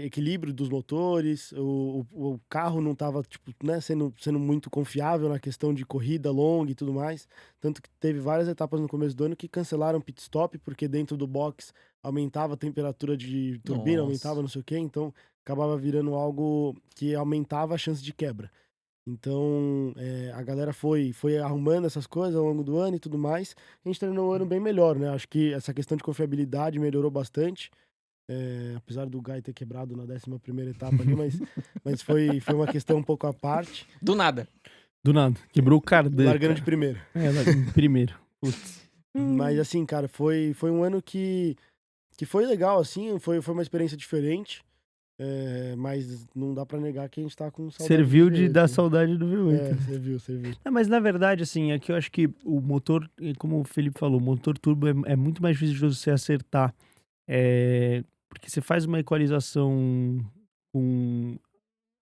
equilíbrio dos motores, o carro não estava tipo, né, sendo muito confiável na questão de corrida longa e tudo mais. Tanto que teve várias etapas no começo do ano que cancelaram pit stop, porque dentro do box aumentava a temperatura de turbina, aumentava Nossa. não sei o quê, então acabava virando algo que aumentava a chance de quebra. Então, a galera foi arrumando essas coisas ao longo do ano e tudo mais. A gente terminou o ano bem melhor, né? Acho que essa questão de confiabilidade melhorou bastante. Apesar do Guy ter quebrado na 11ª etapa ali, mas foi uma questão um pouco à parte. Do nada. Do nada, quebrou o cardan. Largando de primeira. Primeiro. Putz. Mas assim, cara, foi um ano que foi legal, assim, foi uma experiência diferente. Mas não dá pra negar que a gente tá com saudade Serviu do de V8, dar né? saudade do V8. Serviu. Mas na verdade, assim, é que eu acho que o motor, como o Felipe falou, o motor turbo é muito mais difícil de você acertar. Porque você faz uma equalização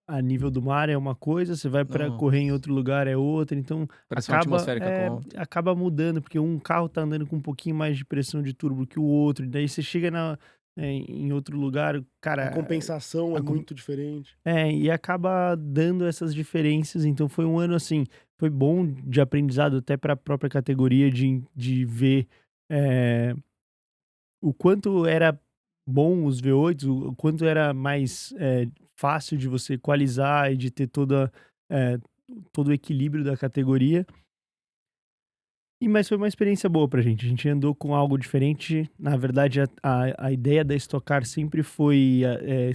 a nível do mar é uma coisa, você vai para Nossa. correr em outro lugar é outra, então Pressão atmosférica conta. acaba mudando, porque um carro tá andando com um pouquinho mais de pressão de turbo que o outro, e daí você chega em outro lugar, cara. A compensação é muito diferente. E acaba dando essas diferenças. Então foi um ano assim, foi bom de aprendizado até para a própria categoria de ver o quanto era bom os V8s, o quanto era mais fácil de você equalizar e de ter todo o equilíbrio da categoria. Mas foi uma experiência boa pra gente. A gente andou com algo diferente. Na verdade, a ideia da Stock Car sempre foi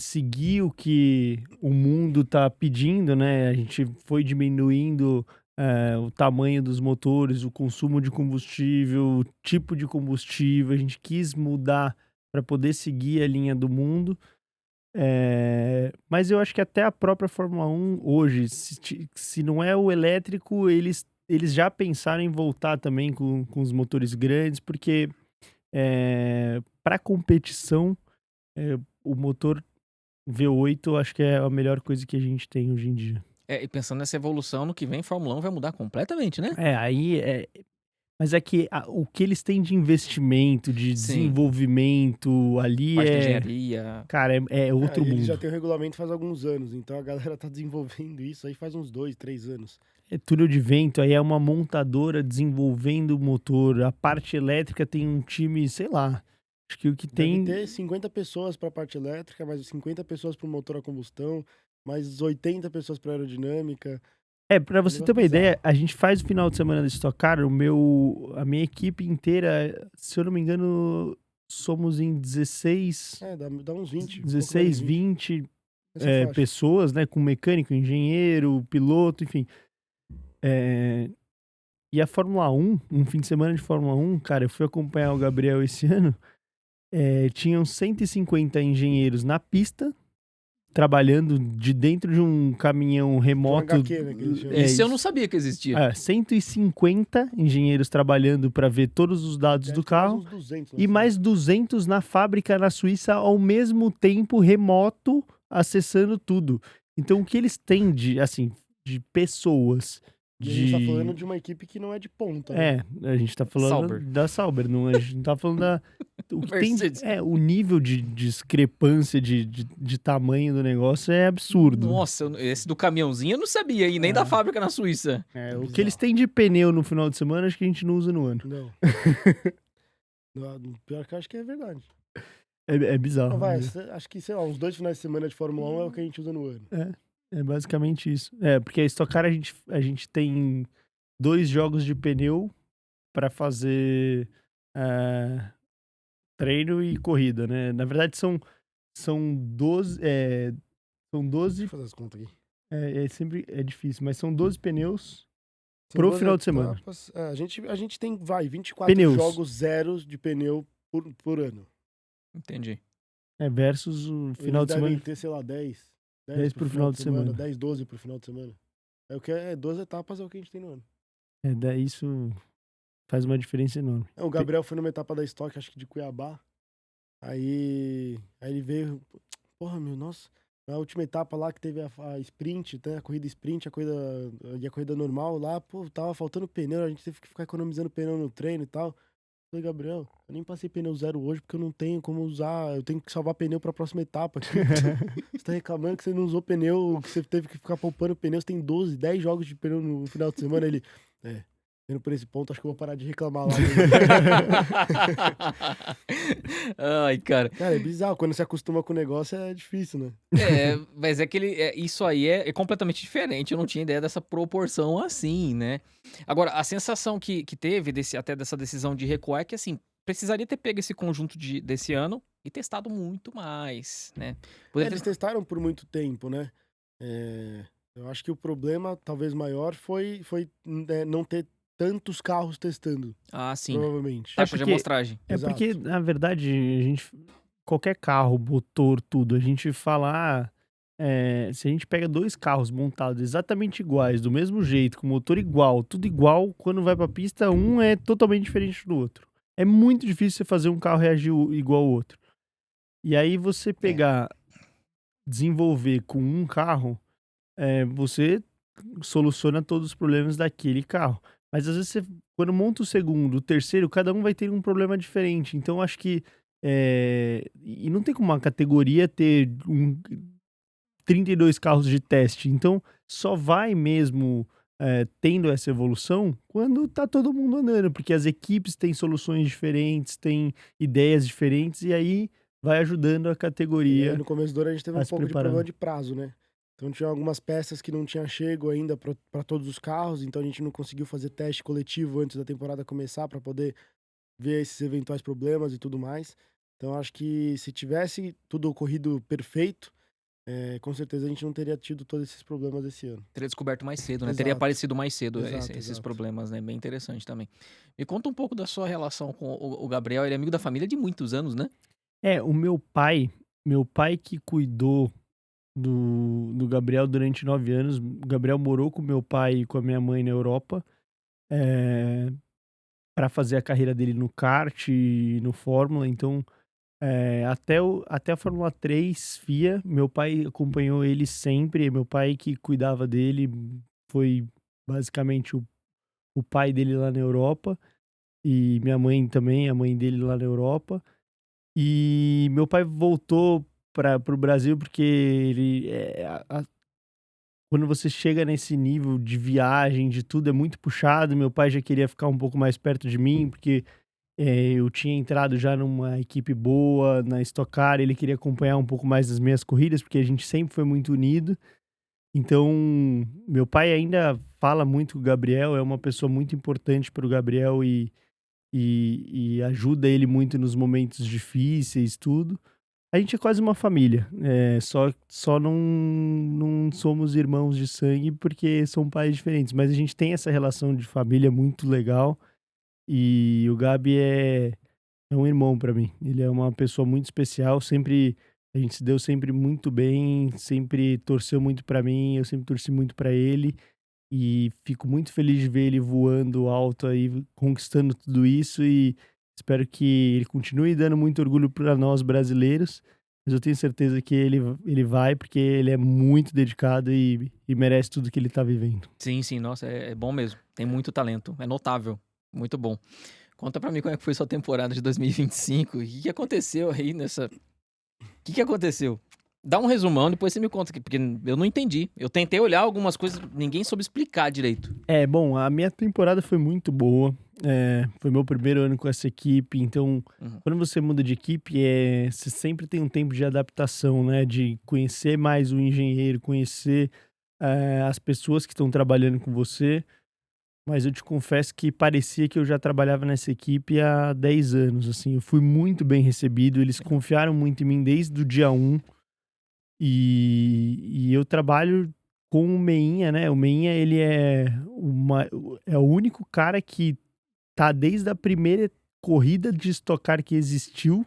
seguir o que o mundo tá pedindo, né? A gente foi diminuindo o tamanho dos motores, o consumo de combustível, o tipo de combustível. A gente quis mudar para poder seguir a linha do mundo. Mas eu acho que até a própria Fórmula 1 hoje, se não é o elétrico, eles já pensaram em voltar também com os motores grandes, porque para competição, o motor V8 eu acho que é a melhor coisa que a gente tem hoje em dia. E pensando nessa evolução, no que vem, Fórmula 1 vai mudar completamente, né? Mas é que o que eles têm de investimento, de Sim. desenvolvimento ali Parte de engenharia. Cara, é outro Eles já mundo. têm o regulamento faz alguns anos, então a galera tá desenvolvendo isso aí faz uns 2, 3 anos. É túnel de vento, aí é uma montadora desenvolvendo o motor. A parte elétrica tem um time, sei lá. Acho que o que Deve tem. ter 50 pessoas para a parte elétrica, mais 50 pessoas para o motor a combustão, mais 80 pessoas para aerodinâmica. Pra você ter uma Negócio ideia, bizarro. a gente faz o final de semana da Stock Car, a minha equipe inteira, se eu não me engano, somos em 16, Dá uns 20. 16, 20 Essa faixa. pessoas, né? Com mecânico, engenheiro, piloto, enfim. E a Fórmula 1, um fim de semana de Fórmula 1, cara, eu fui acompanhar o Gabriel esse ano, tinham 150 engenheiros na pista, trabalhando de dentro de um caminhão remoto. HQ, né, que eles chamam. Isso eu não sabia que existia. 150 engenheiros trabalhando para ver todos os dados Deve do ter mais carro uns 200 lá e em cima. mais 200 na fábrica na Suíça ao mesmo tempo remoto acessando tudo. Então o que eles têm de pessoas E a gente tá falando de uma equipe que não é de ponta, né? a gente tá falando Sauber. da Sauber, não, a gente não tá falando da. O que tem Mercedes. o nível de discrepância de tamanho do negócio é absurdo. Nossa, esse do caminhãozinho eu não sabia, e nem da fábrica na Suíça. O que eles têm de pneu no final de semana, acho que a gente não usa no ano. Não. Pior que eu acho que é verdade. É bizarro. Não, acho que, sei lá, uns 2 finais de semana de Fórmula 1 é o que a gente usa no ano. É basicamente isso. Porque a Stock Car a gente tem 2 jogos de pneu para fazer treino e corrida, né? Na verdade são 12. São 12. Deixa eu fazer as contas aqui. Sempre difícil, mas são 12 pneus São pro 12 final de semana. etapas. A gente tem, 24 Pneus. jogos zeros de pneu por ano. Entendi. Versus o final Eles de semana. devem ter, sei lá, 10 pro final de semana. 10, 12 pro final de semana. 12 etapas é o que a gente tem no ano. Daí isso faz uma diferença enorme. O Gabriel foi numa etapa da Stock, acho que de Cuiabá. Aí ele veio. Porra, nossa. Na última etapa lá que teve a sprint, né? A corrida sprint, a corrida normal lá, pô, tava faltando pneu, a gente teve que ficar economizando pneu no treino e tal. Falei, Gabriel, eu nem passei pneu zero hoje porque eu não tenho como usar, eu tenho que salvar pneu pra próxima etapa aqui. Você tá reclamando que você não usou pneu, que você teve que ficar poupando pneu, você tem 10 jogos de pneu no final de semana. Ele, vendo por esse ponto, acho que eu vou parar de reclamar lá. Ai, cara. Cara, é bizarro, quando você acostuma com o negócio é difícil, né? Mas é que isso aí é completamente diferente. Eu não tinha ideia dessa proporção assim, né? Agora, a sensação que teve até dessa decisão de recuar é que, assim, precisaria ter pego esse conjunto desse ano e testado muito mais, né? Eles testaram por muito tempo, né? Eu acho que o problema, talvez maior, foi não ter tantos carros testando. Ah, sim. Provavelmente. Taxa de amostragem. Porque, na verdade, qualquer carro, motor, tudo, a gente fala, se a gente pega 2 carros montados exatamente iguais, do mesmo jeito, com motor igual, tudo igual, quando vai pra pista, um é totalmente diferente do outro. É muito difícil você fazer um carro reagir igual ao outro. E aí você desenvolver com um carro, você soluciona todos os problemas daquele carro. Mas às vezes quando monta o segundo, o terceiro, cada um vai ter um problema diferente. Então acho que e não tem como uma categoria ter 32 carros de teste. Então só vai mesmo tendo essa evolução quando tá todo mundo andando, porque as equipes têm soluções diferentes, têm ideias diferentes, e aí vai ajudando a categoria. E aí, no começo do ano a gente teve um pouco de preparando. problema de prazo, né? Então tinha algumas peças que não tinha chego ainda para todos os carros, então a gente não conseguiu fazer teste coletivo antes da temporada começar para poder ver esses eventuais problemas e tudo mais. Então acho que se tivesse tudo ocorrido perfeito, com certeza a gente não teria tido todos esses problemas esse ano. Teria descoberto mais cedo, né? Exato. Teria aparecido mais cedo esses Exato. problemas, né? Bem interessante também. Me conta um pouco da sua relação com o Gabriel. Ele é amigo da família de muitos anos, né? O meu pai que cuidou do Gabriel durante 9 anos. O Gabriel morou com meu pai e com a minha mãe na Europa para fazer a carreira dele no kart e no Fórmula. Então Até a Fórmula 3 FIA, meu pai acompanhou ele sempre. Meu pai que cuidava dele, foi basicamente o pai dele lá na Europa. E minha mãe também, a mãe dele lá na Europa. E meu pai voltou para o Brasil porque quando você chega nesse nível de viagem, de tudo, é muito puxado. Meu pai já queria ficar um pouco mais perto de mim, porque eu tinha entrado já numa equipe boa na Stock Car. Ele queria acompanhar um pouco mais das minhas corridas, porque a gente sempre foi muito unido. Então, meu pai ainda fala muito com o Gabriel, é uma pessoa muito importante para o Gabriel e ajuda ele muito nos momentos difíceis, tudo. A gente é quase uma família, só não somos irmãos de sangue porque são pais diferentes, mas a gente tem essa relação de família muito legal e o Gabi é um irmão para mim. Ele é uma pessoa muito especial, sempre a gente se deu sempre muito bem, sempre torceu muito para mim, eu sempre torci muito para ele. E fico muito feliz de ver ele voando alto aí, conquistando tudo isso e espero que ele continue dando muito orgulho para nós brasileiros, mas eu tenho certeza que ele vai, porque ele é muito dedicado e merece tudo que ele tá vivendo. Sim, sim, nossa, é bom mesmo. Tem muito talento, é notável, muito bom. Conta pra mim como é que foi sua temporada de 2025. O que aconteceu aí nessa. O que aconteceu? Dá um resumão, depois você me conta aqui, porque eu não entendi. Eu tentei olhar algumas coisas, ninguém soube explicar direito. Bom, a minha temporada foi muito boa. Foi meu primeiro ano com essa equipe, então quando você muda de equipe, você sempre tem um tempo de adaptação, né? De conhecer mais o engenheiro, conhecer as pessoas que estão trabalhando com você. Mas eu te confesso que parecia que eu já trabalhava nessa equipe há 10 anos, assim. Eu fui muito bem recebido, eles confiaram muito em mim desde o dia 1. E eu trabalho com o Meinha, né? O Meinha, ele é o único cara que tá desde a primeira corrida de Stock Car que existiu, ou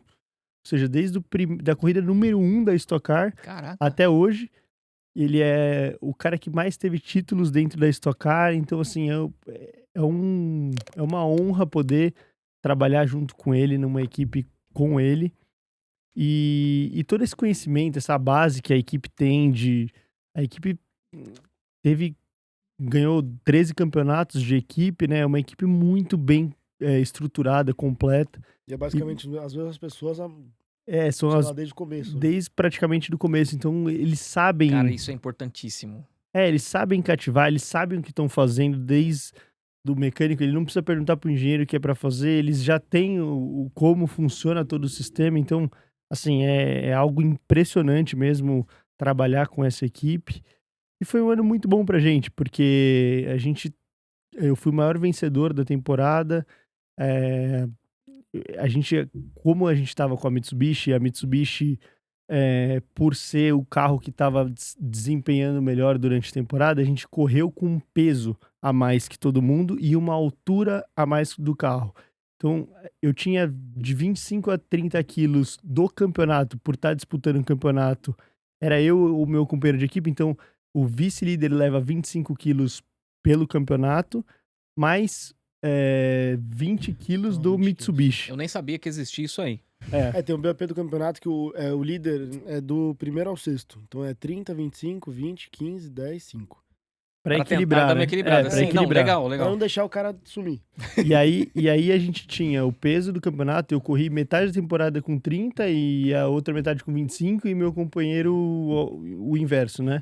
seja, desde da corrida número 1 da Stock Car Caraca. até hoje. Ele é o cara que mais teve títulos dentro da Stock Car, então assim, é uma honra poder trabalhar junto com ele, numa equipe com ele. E todo esse conhecimento, essa base que a equipe tem a equipe ganhou 13 campeonatos de equipe, né? É uma equipe muito bem estruturada, completa. E é basicamente as mesmas pessoas São sei lá, desde o começo. desde praticamente do começo. Então, eles sabem. Cara, isso é importantíssimo. Eles sabem cativar, eles sabem o que estão fazendo desde do mecânico. Ele não precisa perguntar pro engenheiro o que é para fazer, eles já têm como funciona todo o sistema. Então, assim, é algo impressionante mesmo trabalhar com essa equipe. E foi um ano muito bom pra gente, porque eu fui o maior vencedor da temporada. Como a gente estava com a Mitsubishi, por ser o carro que estava desempenhando melhor durante a temporada, a gente correu com um peso a mais que todo mundo e uma altura a mais do carro. Então, eu tinha de 25 a 30 quilos do campeonato, por estar disputando um campeonato. Era eu o meu companheiro de equipe, então o vice-líder leva 25 quilos pelo campeonato, mais 20 quilos do 20 Mitsubishi. Eu nem sabia que existia isso aí. Tem o BAP do campeonato que o líder é do primeiro ao sexto. Então é 30, 25, 20, 15, 10, 5. Pra Tentar equilibrar, dar uma né? equilibrada. Pra Sim, não, equilibrar. legal, Pra legal. não deixar o cara sumir. E aí a gente tinha o peso do campeonato. Eu corri metade da temporada com 30 e a outra metade com 25, e meu companheiro o inverso, né?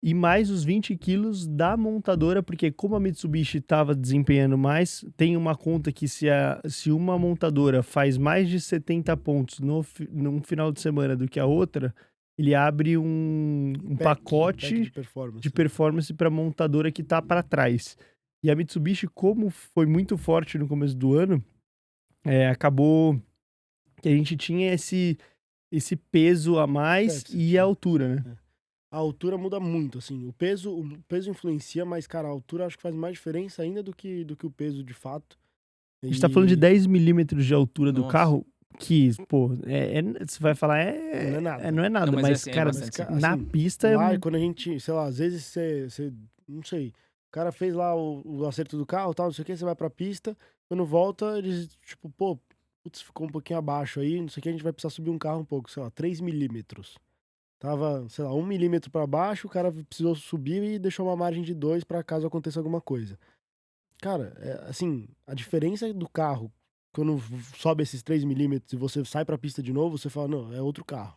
E mais os 20 quilos da montadora, porque como a Mitsubishi estava desempenhando mais, tem uma conta que se uma montadora faz mais de 70 pontos num final de semana do que a outra, ele abre um pacote de performance para a montadora que tá para trás. E a Mitsubishi, como foi muito forte no começo do ano, acabou que a gente tinha esse peso a mais e a altura, né? A altura muda muito, assim. O peso influencia, mas, cara, a altura acho que faz mais diferença ainda do que o peso de fato. A gente tá falando de 10 milímetros de altura do Nossa. carro, que, pô, você vai falar, Não é nada. não é nada, Não, mas mas, é assim, cara, bastante, na assim, pista lá, é quando a gente, sei lá, às vezes você não sei, o cara fez lá o acerto do carro, tal, não sei o que, você vai pra pista, quando volta, eles, tipo, pô, putz, ficou um pouquinho abaixo aí, não sei o que, a gente vai precisar subir um carro um pouco, sei lá, 3 milímetros. Tava, sei lá, 1 milímetro pra baixo, o cara precisou subir e deixou uma margem de 2 pra caso aconteça alguma coisa. Cara, assim, a diferença do carro, quando sobe esses 3 milímetros e você sai pra pista de novo, você fala, não, é outro carro.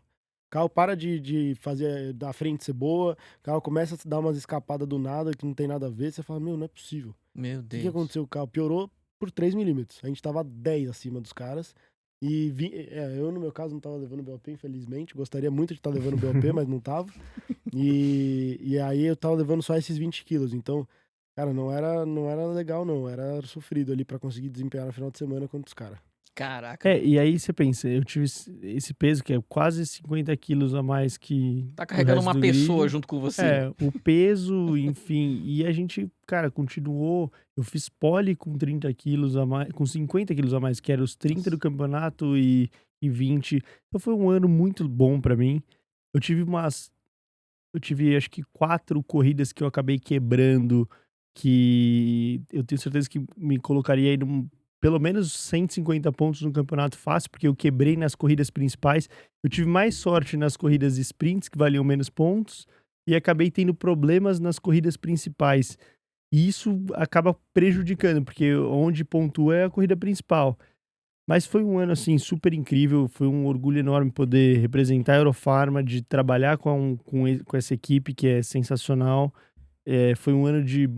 O carro para de fazer da frente ser boa, o carro começa a dar umas escapadas do nada que não tem nada a ver, você fala, meu, não é possível. Meu O que Deus. aconteceu? O carro piorou por 3 milímetros. A gente tava 10 acima dos caras. E eu, no meu caso, não tava levando BOP, infelizmente. Gostaria muito de estar levando BOP, mas não tava. E aí eu tava levando só esses 20 quilos. Então, cara, não era legal, não. Era sofrido ali pra conseguir desempenhar no final de semana contra os caras. Caraca. E aí você pensa, eu tive esse peso que é quase 50 quilos a mais que Tá o carregando resto uma do pessoa grid. junto com você. O peso, enfim, e a gente, cara, continuou. Eu fiz pole com 30 quilos a mais, com 50 quilos a mais, que era os 30 do campeonato e 20. Então foi um ano muito bom pra mim. Eu tive acho que 4 corridas que eu acabei quebrando, que eu tenho certeza que me colocaria aí pelo menos 150 pontos no campeonato fácil, porque eu quebrei nas corridas principais. Eu tive mais sorte nas corridas sprints, que valiam menos pontos, e acabei tendo problemas nas corridas principais. E isso acaba prejudicando, porque onde pontua é a corrida principal. Mas foi um ano, assim, super incrível, foi um orgulho enorme poder representar a Eurofarma, de trabalhar com essa equipe que é sensacional. Foi um ano de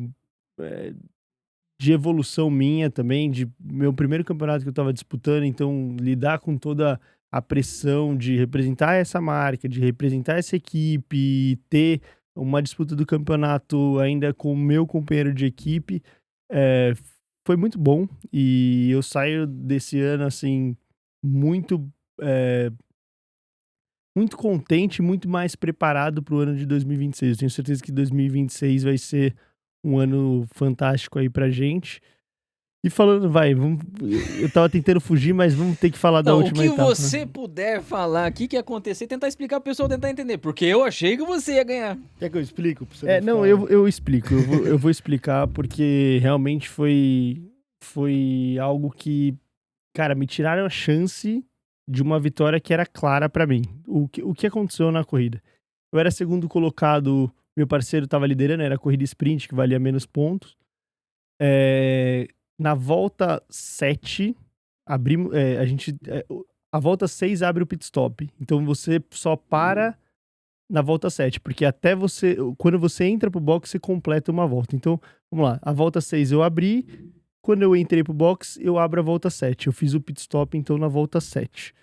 evolução minha também, de meu primeiro campeonato que eu estava disputando, então lidar com toda a pressão de representar essa marca, de representar essa equipe, e ter uma disputa do campeonato ainda com o meu companheiro de equipe, é, foi muito bom. E eu saio desse ano, assim, muito, é, muito contente, muito mais preparado para o ano de 2026. Eu tenho certeza que 2026 vai ser um ano fantástico aí pra gente. E falando, eu tava tentando fugir, mas vamos ter que falar da Não, o última que etapa, né? você puder falar aqui que ia acontecer, tentar explicar pro pessoal tentar entender. Porque eu achei que você ia ganhar. Quer que eu explico pra você Não, eu explico. Eu vou explicar porque realmente foi algo que, cara, me tiraram a chance de uma vitória que era clara pra mim. O que aconteceu na corrida? Eu era segundo colocado, meu parceiro tava liderando, era a corrida sprint, que valia menos pontos. Na volta 7, abrimos, a volta 6 abre o pit stop. Então você só para na volta 7, porque quando você entra pro box, você completa uma volta. Então, vamos lá, a volta 6 eu abri, quando eu entrei pro box, eu abro a volta 7. Eu fiz o pit stop, então, na volta 7.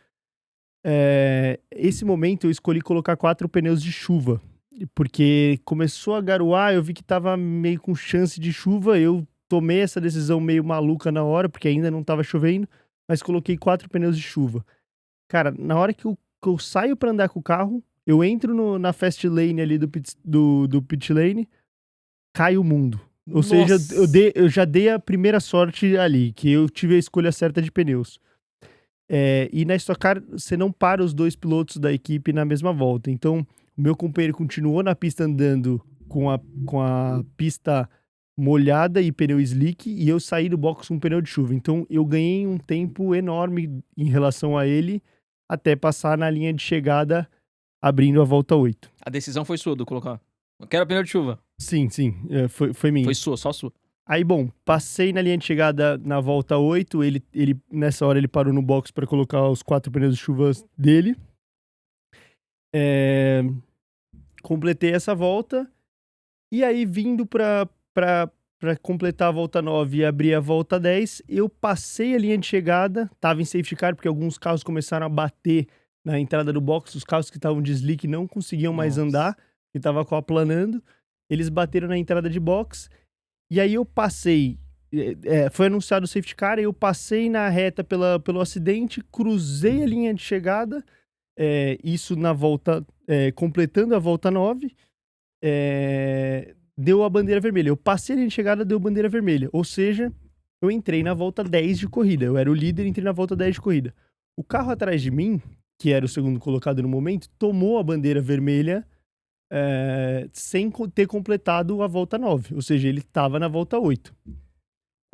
Esse momento eu escolhi colocar 4 pneus de chuva, porque começou a garoar, eu vi que tava meio com chance de chuva, eu tomei essa decisão meio maluca na hora, porque ainda não tava chovendo, mas coloquei 4 pneus de chuva. Cara, na hora que eu saio pra andar com o carro, eu entro na fast lane ali do pit lane, cai o mundo. Ou seja, eu já dei a primeira sorte ali, que eu tive a escolha certa de pneus. E na Stock Car, você não para os 2 pilotos da equipe na mesma volta. Então, o meu companheiro continuou na pista andando com a pista molhada e pneu slick, e eu saí do box com pneu de chuva. Então, eu ganhei um tempo enorme em relação a ele, até passar na linha de chegada, abrindo a volta 8. A decisão foi sua, do colocar. Eu quero pneu de chuva. Sim, foi minha. Foi sua, só sua. Aí, bom, passei na linha de chegada na volta 8, ele nessa hora ele parou no box para colocar os 4 pneus de chuva dele. Completei essa volta, e aí vindo para completar a volta 9 e abrir a volta 10, eu passei a linha de chegada, tava em safety car, porque alguns carros começaram a bater na entrada do box, os carros que estavam de slick não conseguiam mais andar, que tava aquaplanando, eles bateram na entrada de box, e aí eu passei, foi anunciado o safety car, eu passei na reta pelo acidente, cruzei a linha de chegada, isso na volta, completando a volta 9, deu a bandeira vermelha. Eu passei a linha de chegada, deu bandeira vermelha. Ou seja, eu entrei na volta 10 de corrida. Eu era o líder, entrei na volta 10 de corrida. O carro atrás de mim, que era o segundo colocado no momento, tomou a bandeira vermelha sem ter completado a volta 9. Ou seja, ele estava na volta 8.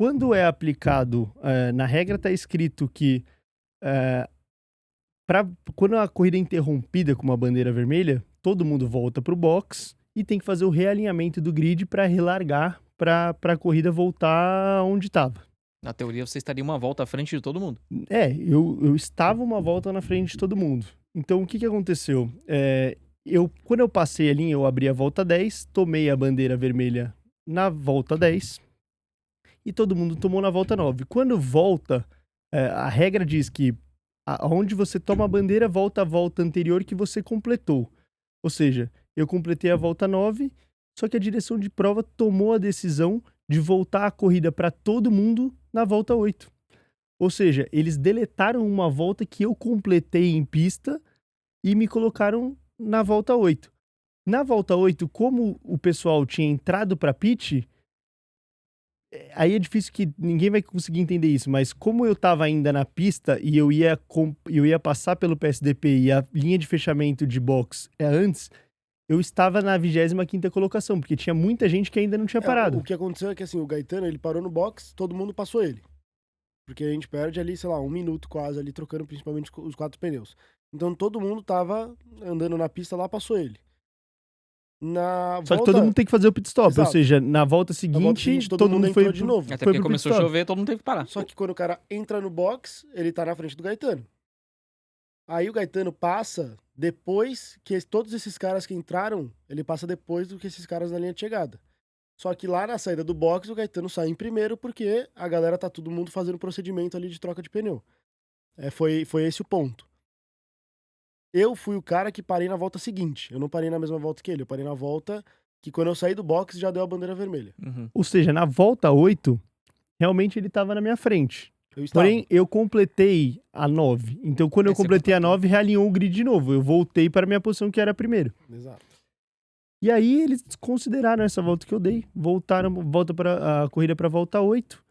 Quando é aplicado, na regra está escrito que quando a corrida é interrompida com uma bandeira vermelha, todo mundo volta pro box e tem que fazer o realinhamento do grid para relargar, para a corrida voltar onde estava. Na teoria, você estaria uma volta à frente de todo mundo. Eu estava uma volta na frente de todo mundo. Então, o que aconteceu? Quando eu passei a linha, eu abri a volta 10, tomei a bandeira vermelha na volta 10 e todo mundo tomou na volta 9. Quando volta, a regra diz que onde você toma a bandeira, volta a volta anterior que você completou. Ou seja, eu completei a volta 9, só que a direção de prova tomou a decisão de voltar a corrida para todo mundo na volta 8. Ou seja, eles deletaram uma volta que eu completei em pista e me colocaram na volta 8. Na volta 8, como o pessoal tinha entrado para pit, aí é difícil que ninguém vai conseguir entender isso, mas como eu tava ainda na pista e eu ia passar pelo PSDP e a linha de fechamento de box é antes, eu estava na 25ª colocação, porque tinha muita gente que ainda não tinha parado. O que aconteceu é que assim, o Gaetano, ele parou no box, todo mundo passou ele. Porque a gente perde ali, sei lá, 1 minuto quase ali, trocando principalmente os 4 pneus. Então todo mundo tava andando na pista lá, passou ele. Só que todo mundo tem que fazer o pit stop, Exato. ou seja, na volta seguinte todo mundo foi de novo. Até porque começou a chover, todo mundo teve que parar. Só que quando o cara entra no box, ele tá na frente do Gaetano. Aí o Gaetano passa depois que todos esses caras que entraram, ele passa depois do que esses caras na linha de chegada. Só que lá na saída do box, o Gaetano sai em primeiro porque a galera tá todo mundo fazendo procedimento ali de troca de pneu. Foi esse o ponto. Eu fui o cara que parei na volta seguinte. Eu não parei na mesma volta que ele. Eu parei na volta que quando eu saí do box já deu a bandeira vermelha. Uhum. Ou seja, na volta 8, realmente ele tava na minha frente. Porém, eu completei a 9. Então, quando eu completei a 9, realinhou o grid de novo. Eu voltei para a minha posição, que era a primeira. Exato. E aí, eles consideraram essa volta que eu dei. Volta para a corrida para a volta 8.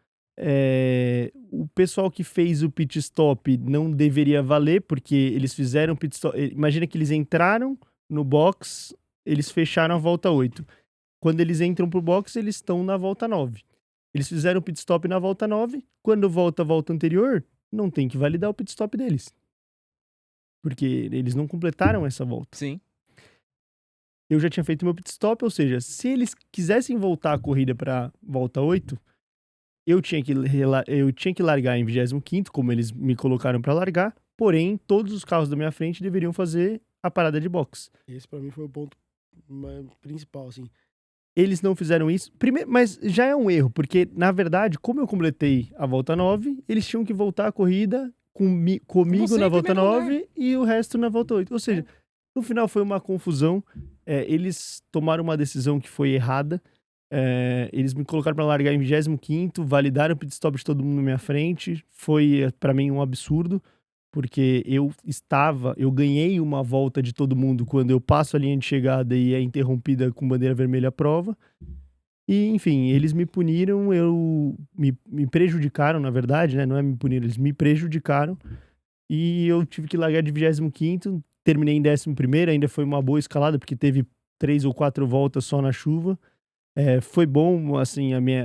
O pessoal que fez o pit stop não deveria valer, porque eles fizeram pit stop. Imagina que eles entraram no box, eles fecharam a volta 8. Quando eles entram pro box, eles estão na volta 9. Eles fizeram o pit stop na volta 9. Quando volta a volta anterior, não tem que validar o pit stop deles. Porque eles não completaram essa volta. Sim. Eu já tinha feito meu pit stop, ou seja, se eles quisessem voltar a corrida para volta 8, eu tinha que largar em 25º, como eles me colocaram para largar, porém, todos os carros da minha frente deveriam fazer a parada de box. Esse para mim foi o ponto principal, assim. Eles não fizeram isso. Primeiro, mas já é um erro, porque, na verdade, como eu completei a volta 9, eles tinham que voltar a corrida comigo na volta 9 e o resto na volta 8. Ou seja, no final foi uma confusão. Eles tomaram uma decisão que foi errada. Eles me colocaram para largar em 25º, validaram o pit stop de todo mundo na minha frente. Foi, para mim, um absurdo, porque eu ganhei uma volta de todo mundo quando eu passo a linha de chegada e é interrompida com bandeira vermelha a prova. E, enfim, eles me puniram, me prejudicaram, na verdade, né? Não é me puniram, eles me prejudicaram. E eu tive que largar de 25º, terminei em 11º, ainda foi uma boa escalada, porque teve 3 ou 4 voltas só na chuva. Foi bom, assim, a minha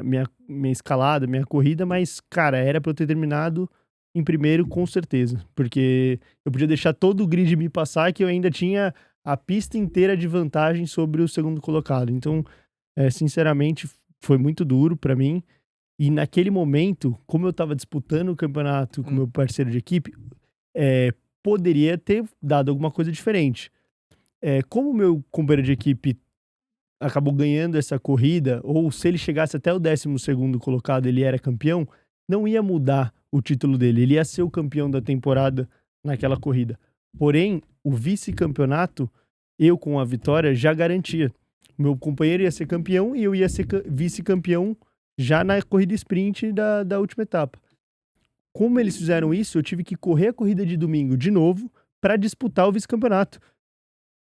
escalada, minha corrida, mas, cara, era pra eu ter terminado em primeiro, com certeza. Porque eu podia deixar todo o grid me passar, que eu ainda tinha a pista inteira de vantagem sobre o segundo colocado. Então, sinceramente, foi muito duro pra mim. E naquele momento, como eu tava disputando o campeonato com meu parceiro de equipe, poderia ter dado alguma coisa diferente. Como o meu companheiro de equipe acabou ganhando essa corrida, ou se ele chegasse até o 12º colocado, ele era campeão, não ia mudar o título dele. Ele ia ser o campeão da temporada naquela corrida. Porém, o vice-campeonato, eu com a vitória, já garantia. Meu companheiro ia ser campeão e eu ia ser vice-campeão já na corrida sprint da última etapa. Como eles fizeram isso, eu tive que correr a corrida de domingo de novo para disputar o vice-campeonato.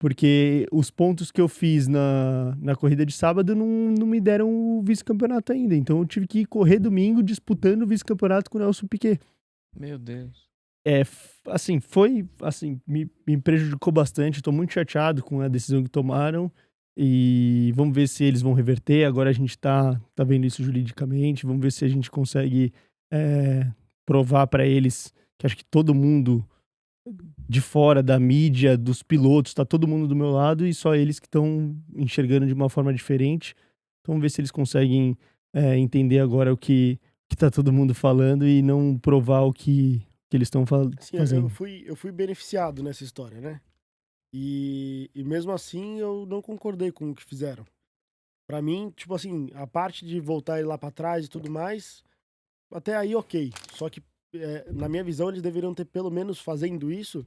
Porque os pontos que eu fiz na corrida de sábado não me deram o vice-campeonato ainda. Então eu tive que correr domingo disputando o vice-campeonato com o Nelson Piquet. Meu Deus. Me prejudicou bastante. Tô muito chateado com a decisão que tomaram. E vamos ver se eles vão reverter. Agora a gente tá vendo isso juridicamente. Vamos ver se a gente consegue provar para eles que acho que todo mundo de fora da mídia, dos pilotos, tá todo mundo do meu lado e só eles que estão enxergando de uma forma diferente. Então vamos ver se eles conseguem entender agora o que tá todo mundo falando e não provar o que eles estão Assim, fazendo. eu fui beneficiado nessa história, né? E mesmo assim eu não concordei com o que fizeram. Pra mim, tipo assim, a parte de voltar ele lá pra trás e tudo mais, até aí ok. Só que, na minha visão, eles deveriam ter, pelo menos fazendo isso,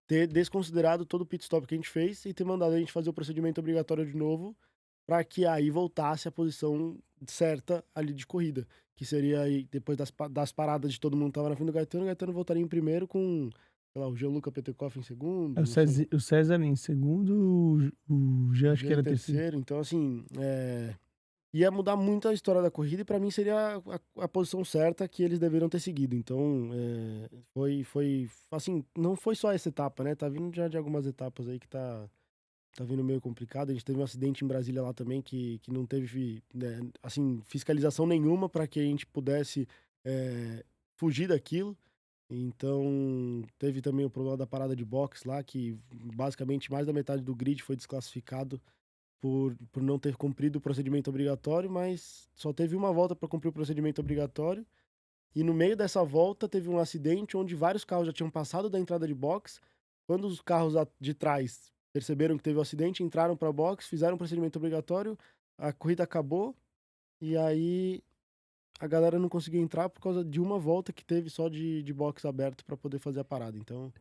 ter desconsiderado todo o pit stop que a gente fez e ter mandado a gente fazer o procedimento obrigatório de novo, pra que aí voltasse a posição certa ali de corrida. Que seria aí, depois das paradas de todo mundo que tava na frente do Gaetano, o Gaetano voltaria em primeiro com, sei lá, o Gianluca Petekoff em segundo, não sei. O César em segundo, o Jean acho que Jean em era terceiro. terceiro. Então, assim, ia mudar muito a história da corrida e pra mim seria a posição certa que eles deveriam ter seguido. Então, foi assim, não foi só essa etapa, né? Tá vindo já de algumas etapas aí que tá vindo meio complicado. A gente teve um acidente em Brasília lá também que não teve, né, assim, fiscalização nenhuma para que a gente pudesse fugir daquilo. Então, teve também o problema da parada de box lá, que basicamente mais da metade do grid foi desclassificado por não ter cumprido o procedimento obrigatório, mas só teve uma volta para cumprir o procedimento obrigatório. E no meio dessa volta teve um acidente onde vários carros já tinham passado da entrada de box. Quando os carros de trás perceberam que teve o acidente, entraram para box, fizeram o procedimento obrigatório, a corrida acabou e aí a galera não conseguiu entrar por causa de uma volta que teve só de box aberto para poder fazer a parada. Então,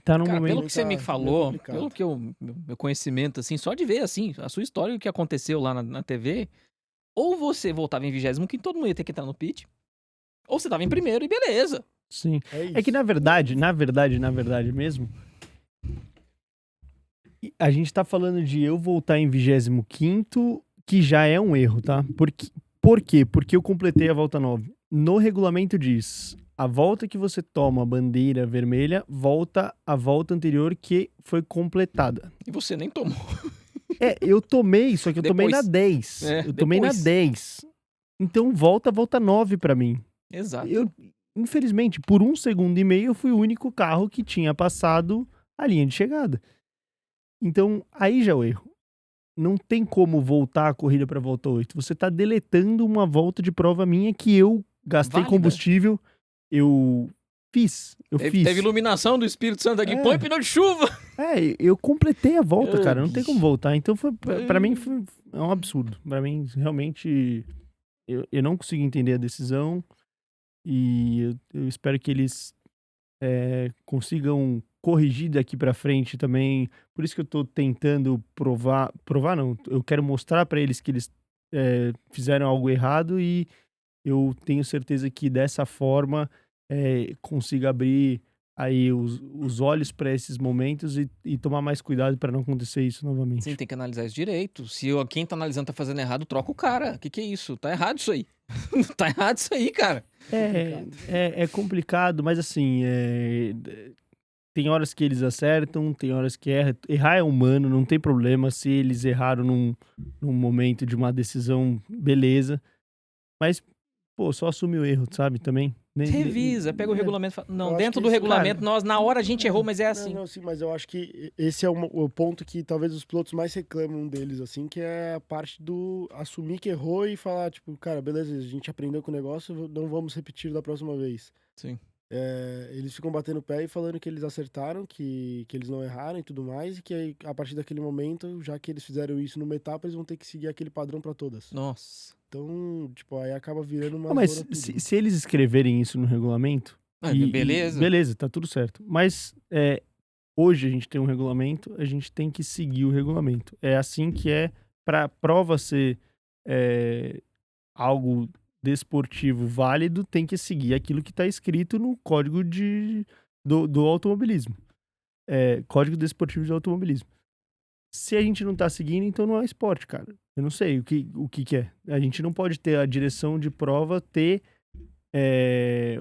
Tá num Cara, pelo momento. que você me meio falou, complicado. pelo que meu conhecimento, assim, só de ver, assim, a sua história e o que aconteceu lá na TV, ou você voltava em 25º, todo mundo ia ter que entrar no pit, ou você tava em primeiro e beleza. Sim. É isso. É que na verdade mesmo, a gente tá falando de eu voltar em 25º, que já é um erro, tá? Por quê? Porque eu completei a volta 9. No regulamento diz, a volta que você toma a bandeira vermelha, volta a volta anterior que foi completada. E você nem tomou. Eu tomei, só que eu tomei na Depois. 10. Eu tomei na Depois. 10. Então volta 9 pra mim. Exato. Infelizmente, por 1,5 segundos, eu fui o único carro que tinha passado a linha de chegada. Então, aí já é o erro. Não tem como voltar a corrida para volta 8. Você tá deletando uma volta de prova minha que eu gastei Válida. combustível, eu fiz. Teve iluminação do Espírito Santo aqui, põe pneu de chuva. Eu completei a volta, Ai, cara. Não tem como bicho. voltar. Então, pra mim, foi um absurdo. Pra mim, realmente, eu não consegui entender a decisão. E eu espero que eles consigam corrigir daqui pra frente também. Por isso que eu tô tentando provar não, eu quero mostrar pra eles que eles fizeram algo errado e eu tenho certeza que dessa forma consiga abrir aí os olhos pra esses momentos e tomar mais cuidado pra não acontecer isso novamente. Sim, tem que analisar isso direito. Se quem tá analisando tá fazendo errado, troca o cara. Que é isso? Tá errado isso aí. Tá errado isso aí, cara. É complicado, mas assim, tem horas que eles acertam, tem horas que erram. Errar é humano, não tem problema. Se eles erraram num momento de uma decisão, beleza. Mas, pô, só assume o erro, sabe, também. Revisa, pega o regulamento e fala, não, Eu acho dentro que do isso, regulamento, na hora a gente errou, mas é assim. Não, sim, mas eu acho que esse é o ponto que talvez os pilotos mais reclamam deles, assim, que é a parte do assumir que errou e falar, tipo, cara, beleza, a gente aprendeu com o negócio, não vamos repetir da próxima vez. Sim. Eles ficam batendo o pé e falando que eles acertaram, que eles não erraram e tudo mais, e que aí, a partir daquele momento, já que eles fizeram isso numa etapa, eles vão ter que seguir aquele padrão pra todas. Nossa. Então, tipo, aí acaba virando uma Mas zona tudo, né? se eles escreverem isso no regulamento, Beleza. beleza, tá tudo certo. Mas hoje a gente tem um regulamento, a gente tem que seguir o regulamento. É assim que pra prova ser algo desportivo válido, tem que seguir aquilo que tá escrito no código do automobilismo. Código desportivo de automobilismo. Se a gente não tá seguindo, então não é esporte, cara. Eu não sei o que é. A gente não pode ter a direção de prova Eles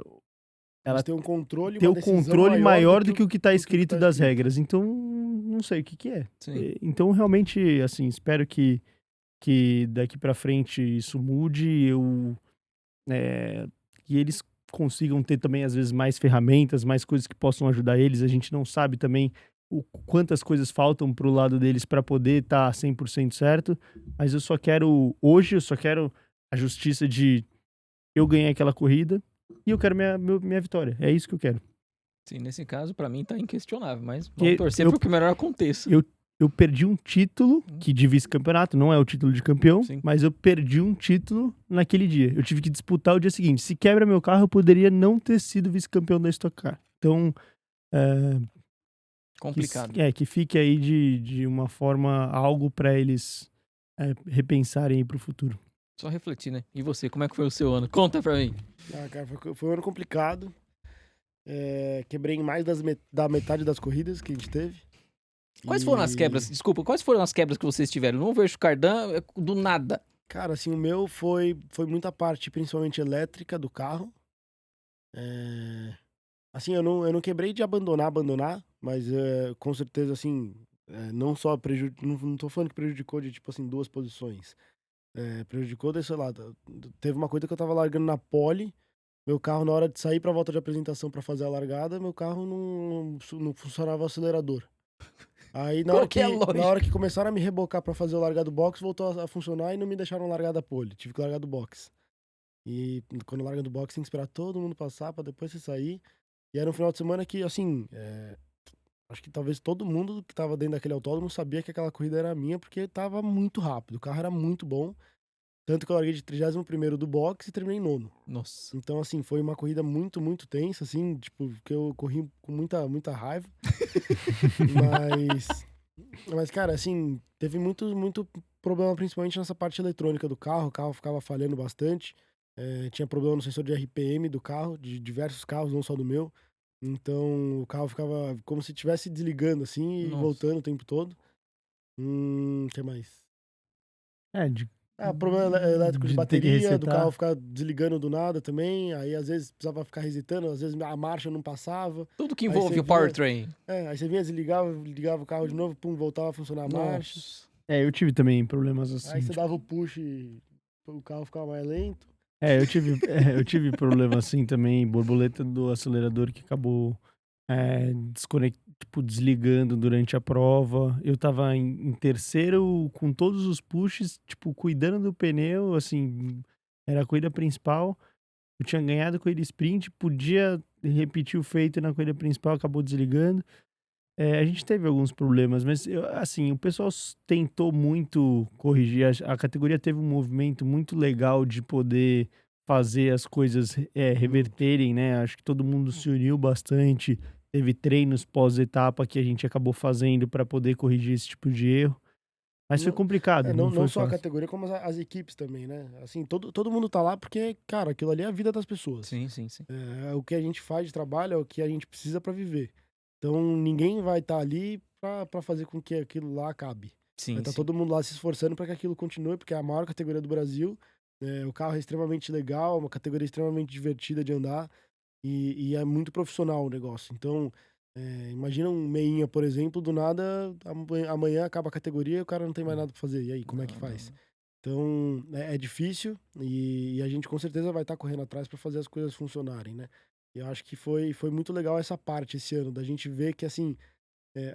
têm um controle, ter uma o decisão controle maior do que o que tá do que escrito tá das escrito. regras. Então, não sei o que é. Sim. Então, realmente, assim, espero que daqui pra frente isso mude. Que eles consigam ter também, às vezes, mais ferramentas, mais coisas que possam ajudar eles. A gente não sabe também quantas coisas faltam pro lado deles para poder estar 100% certo, mas hoje eu só quero a justiça de eu ganhar aquela corrida e eu quero minha vitória. É isso que eu quero. Sim, nesse caso, pra mim, tá inquestionável, mas Porque vamos torcer eu- para que o melhor aconteça. Eu perdi um título que de vice-campeonato, não é o título de campeão, Sim. mas eu perdi um título naquele dia. Eu tive que disputar o dia seguinte. Se quebra meu carro, eu poderia não ter sido vice-campeão da Stock Car. Então, Complicado. que fique aí de uma forma algo para eles repensarem aí pro futuro. Só refletir, né? E você, como é que foi o seu ano? Conta pra mim. Cara, foi um ano complicado. Quebrei em mais da metade das corridas que a gente teve. Quais foram as quebras? Desculpa, quais foram as quebras que vocês tiveram? Não vejo o Cardan do nada. Cara, assim, o meu foi muita parte, principalmente elétrica do carro. Assim, eu não quebrei de abandonar, mas com certeza, assim, não só prejudicou, não tô falando que prejudicou de, tipo assim, 2 posições. Prejudicou, sei lá, teve uma coisa que eu tava largando na pole, meu carro, na hora de sair pra volta de apresentação pra fazer a largada, meu carro não funcionava o acelerador. Aí, na Qual hora que é a na lógica? hora que começaram a me rebocar pra fazer o largar do box, voltou a funcionar e não me deixaram largar da pole. Tive que largar do box. E quando larga do box, tem que esperar todo mundo passar pra depois você sair. E era um final de semana que, assim, acho que talvez todo mundo que tava dentro daquele autódromo sabia que aquela corrida era minha, porque tava muito rápido. O carro era muito bom. Tanto que eu larguei de 31º do box e terminei em 9º. Nossa. Então, assim, foi uma corrida muito, muito tensa, assim, tipo, que eu corri com muita, muita raiva. Mas, cara, assim, teve muito problema, principalmente nessa parte eletrônica do carro. O carro ficava falhando bastante. Tinha problema no sensor de RPM do carro, de diversos carros, não só do meu. Então, o carro ficava como se estivesse desligando, assim, e Nossa. voltando o tempo todo. Que mais? De Problema elétrico de ter que bateria, do carro resetar. ficar desligando do nada também. Aí, às vezes, precisava ficar resetando, às vezes a marcha não passava. Tudo que Aí envolve você o powertrain. aí você vinha, ligava o carro de novo, pum, voltava a funcionar a marcha. Nossa. Eu tive também problemas assim. Aí você tipo, dava o push e o carro ficava mais lento. eu tive problema assim também, borboleta do acelerador que acabou desligando durante a prova. Eu tava em terceiro com todos os pushes, tipo, cuidando do pneu, assim, era a corrida principal. Eu tinha ganhado a corrida sprint, podia repetir o feito na corrida principal, acabou desligando. A gente teve alguns problemas, mas assim, o pessoal tentou muito corrigir. A categoria teve um movimento muito legal de poder fazer as coisas reverterem, né? Acho que todo mundo se uniu bastante. Teve treinos pós-etapa que a gente acabou fazendo para poder corrigir esse tipo de erro. Mas foi Não, complicado, não foi não só a fácil. categoria, como as equipes também, né? Assim, todo mundo tá lá porque, cara, aquilo ali é a vida das pessoas. Sim. É o que a gente faz de trabalho, é o que a gente precisa pra viver. Então, ninguém vai estar ali pra fazer com que aquilo lá acabe. Sim, Vai estar todo mundo lá se esforçando para que aquilo continue, porque é a maior categoria do Brasil. O carro é extremamente legal, uma categoria extremamente divertida de andar e é muito profissional o negócio. Então, imagina um meinha, por exemplo, do nada, amanhã acaba a categoria e o cara não tem mais nada pra fazer. E aí, como é que faz? Então, é difícil e a gente com certeza vai estar correndo atrás para fazer as coisas funcionarem, né? E eu acho que foi muito legal essa parte esse ano, da gente ver que, assim,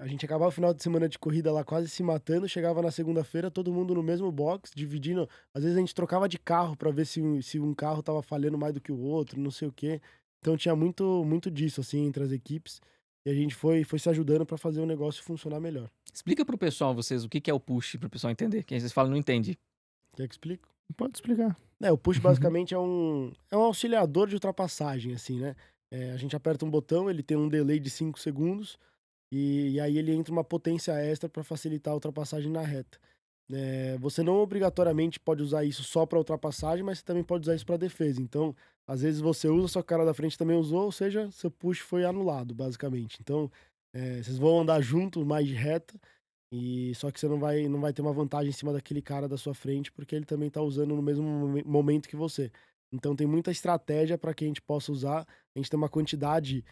a gente acabava o final de semana de corrida lá quase se matando, chegava na segunda-feira, todo mundo no mesmo box, dividindo. Às vezes a gente trocava de carro para ver se um carro tava falhando mais do que o outro, não sei o quê. Então tinha muito disso, assim, entre as equipes. E a gente foi se ajudando para fazer o negócio funcionar melhor. Explica pro pessoal, vocês, o que é o push, pro pessoal entender. Que aí vocês falam, não entende. Quer que explique? Pode explicar. O push basicamente é um auxiliador de ultrapassagem, assim, né? A gente aperta um botão, ele tem um delay de 5 segundos. E aí ele entra uma potência extra para facilitar a ultrapassagem na reta. Você não obrigatoriamente pode usar isso só para ultrapassagem, mas você também pode usar isso para defesa. Então, às vezes você usa, sua cara da frente também usou, ou seja, seu push foi anulado, basicamente. Então, vocês vão andar juntos mais de reta, e só que você não vai ter uma vantagem em cima daquele cara da sua frente, porque ele também está usando no mesmo momento que você. Então, tem muita estratégia para que a gente possa usar. A gente tem uma quantidade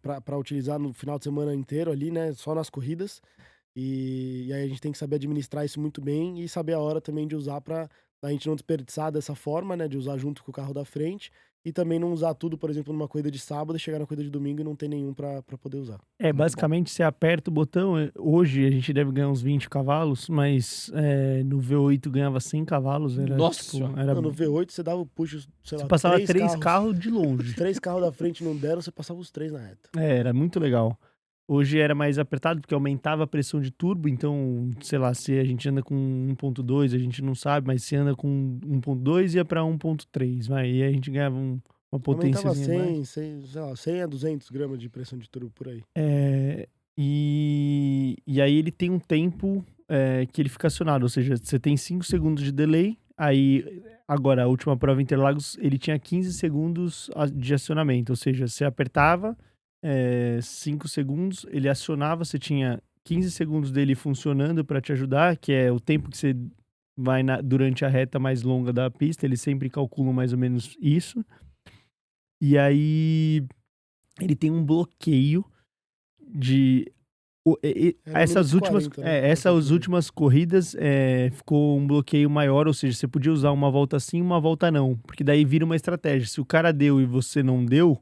para utilizar no final de semana inteiro ali, né? Só nas corridas. E aí a gente tem que saber administrar isso muito bem e saber a hora também de usar para a gente não desperdiçar dessa forma, né? De usar junto com o carro da frente E também não usar tudo, por exemplo, numa corrida de sábado e chegar na corrida de domingo e não ter nenhum pra poder usar. É, Muito bom. basicamente você aperta o botão, hoje a gente deve ganhar uns 20 cavalos, mas no V8 ganhava 100 cavalos, era Nossa tipo, Senhora. era... Não, no V8 você dava o push, sei Você lá, passava 3 carros. carros de Os longe. 3 carros da frente não deram, você passava os 3 na reta. Era muito legal. Hoje era mais apertado porque aumentava a pressão de turbo, então, sei lá, se a gente anda com 1.2, a gente não sabe, mas se anda com 1.2 ia pra 1.3, vai, e aí a gente ganhava uma Aumentava potênciazinha mais. 100, sei lá, 100 a 200 gramas de pressão de turbo por aí. E aí ele tem um tempo que ele fica acionado, ou seja, você tem 5 segundos de delay, aí agora a última prova Interlagos ele tinha 15 segundos de acionamento, ou seja, você apertava 5 segundos, ele acionava, você tinha 15 segundos dele funcionando para te ajudar, que é o tempo que você vai durante a reta mais longa da pista, eles sempre calculam mais ou menos isso. E aí ele tem um bloqueio de Era essas minuto últimas 40, né? essas últimas corridas ficou um bloqueio maior, ou seja, você podia usar uma volta sim, uma volta não, porque daí vira uma estratégia. Se o cara deu e você não deu,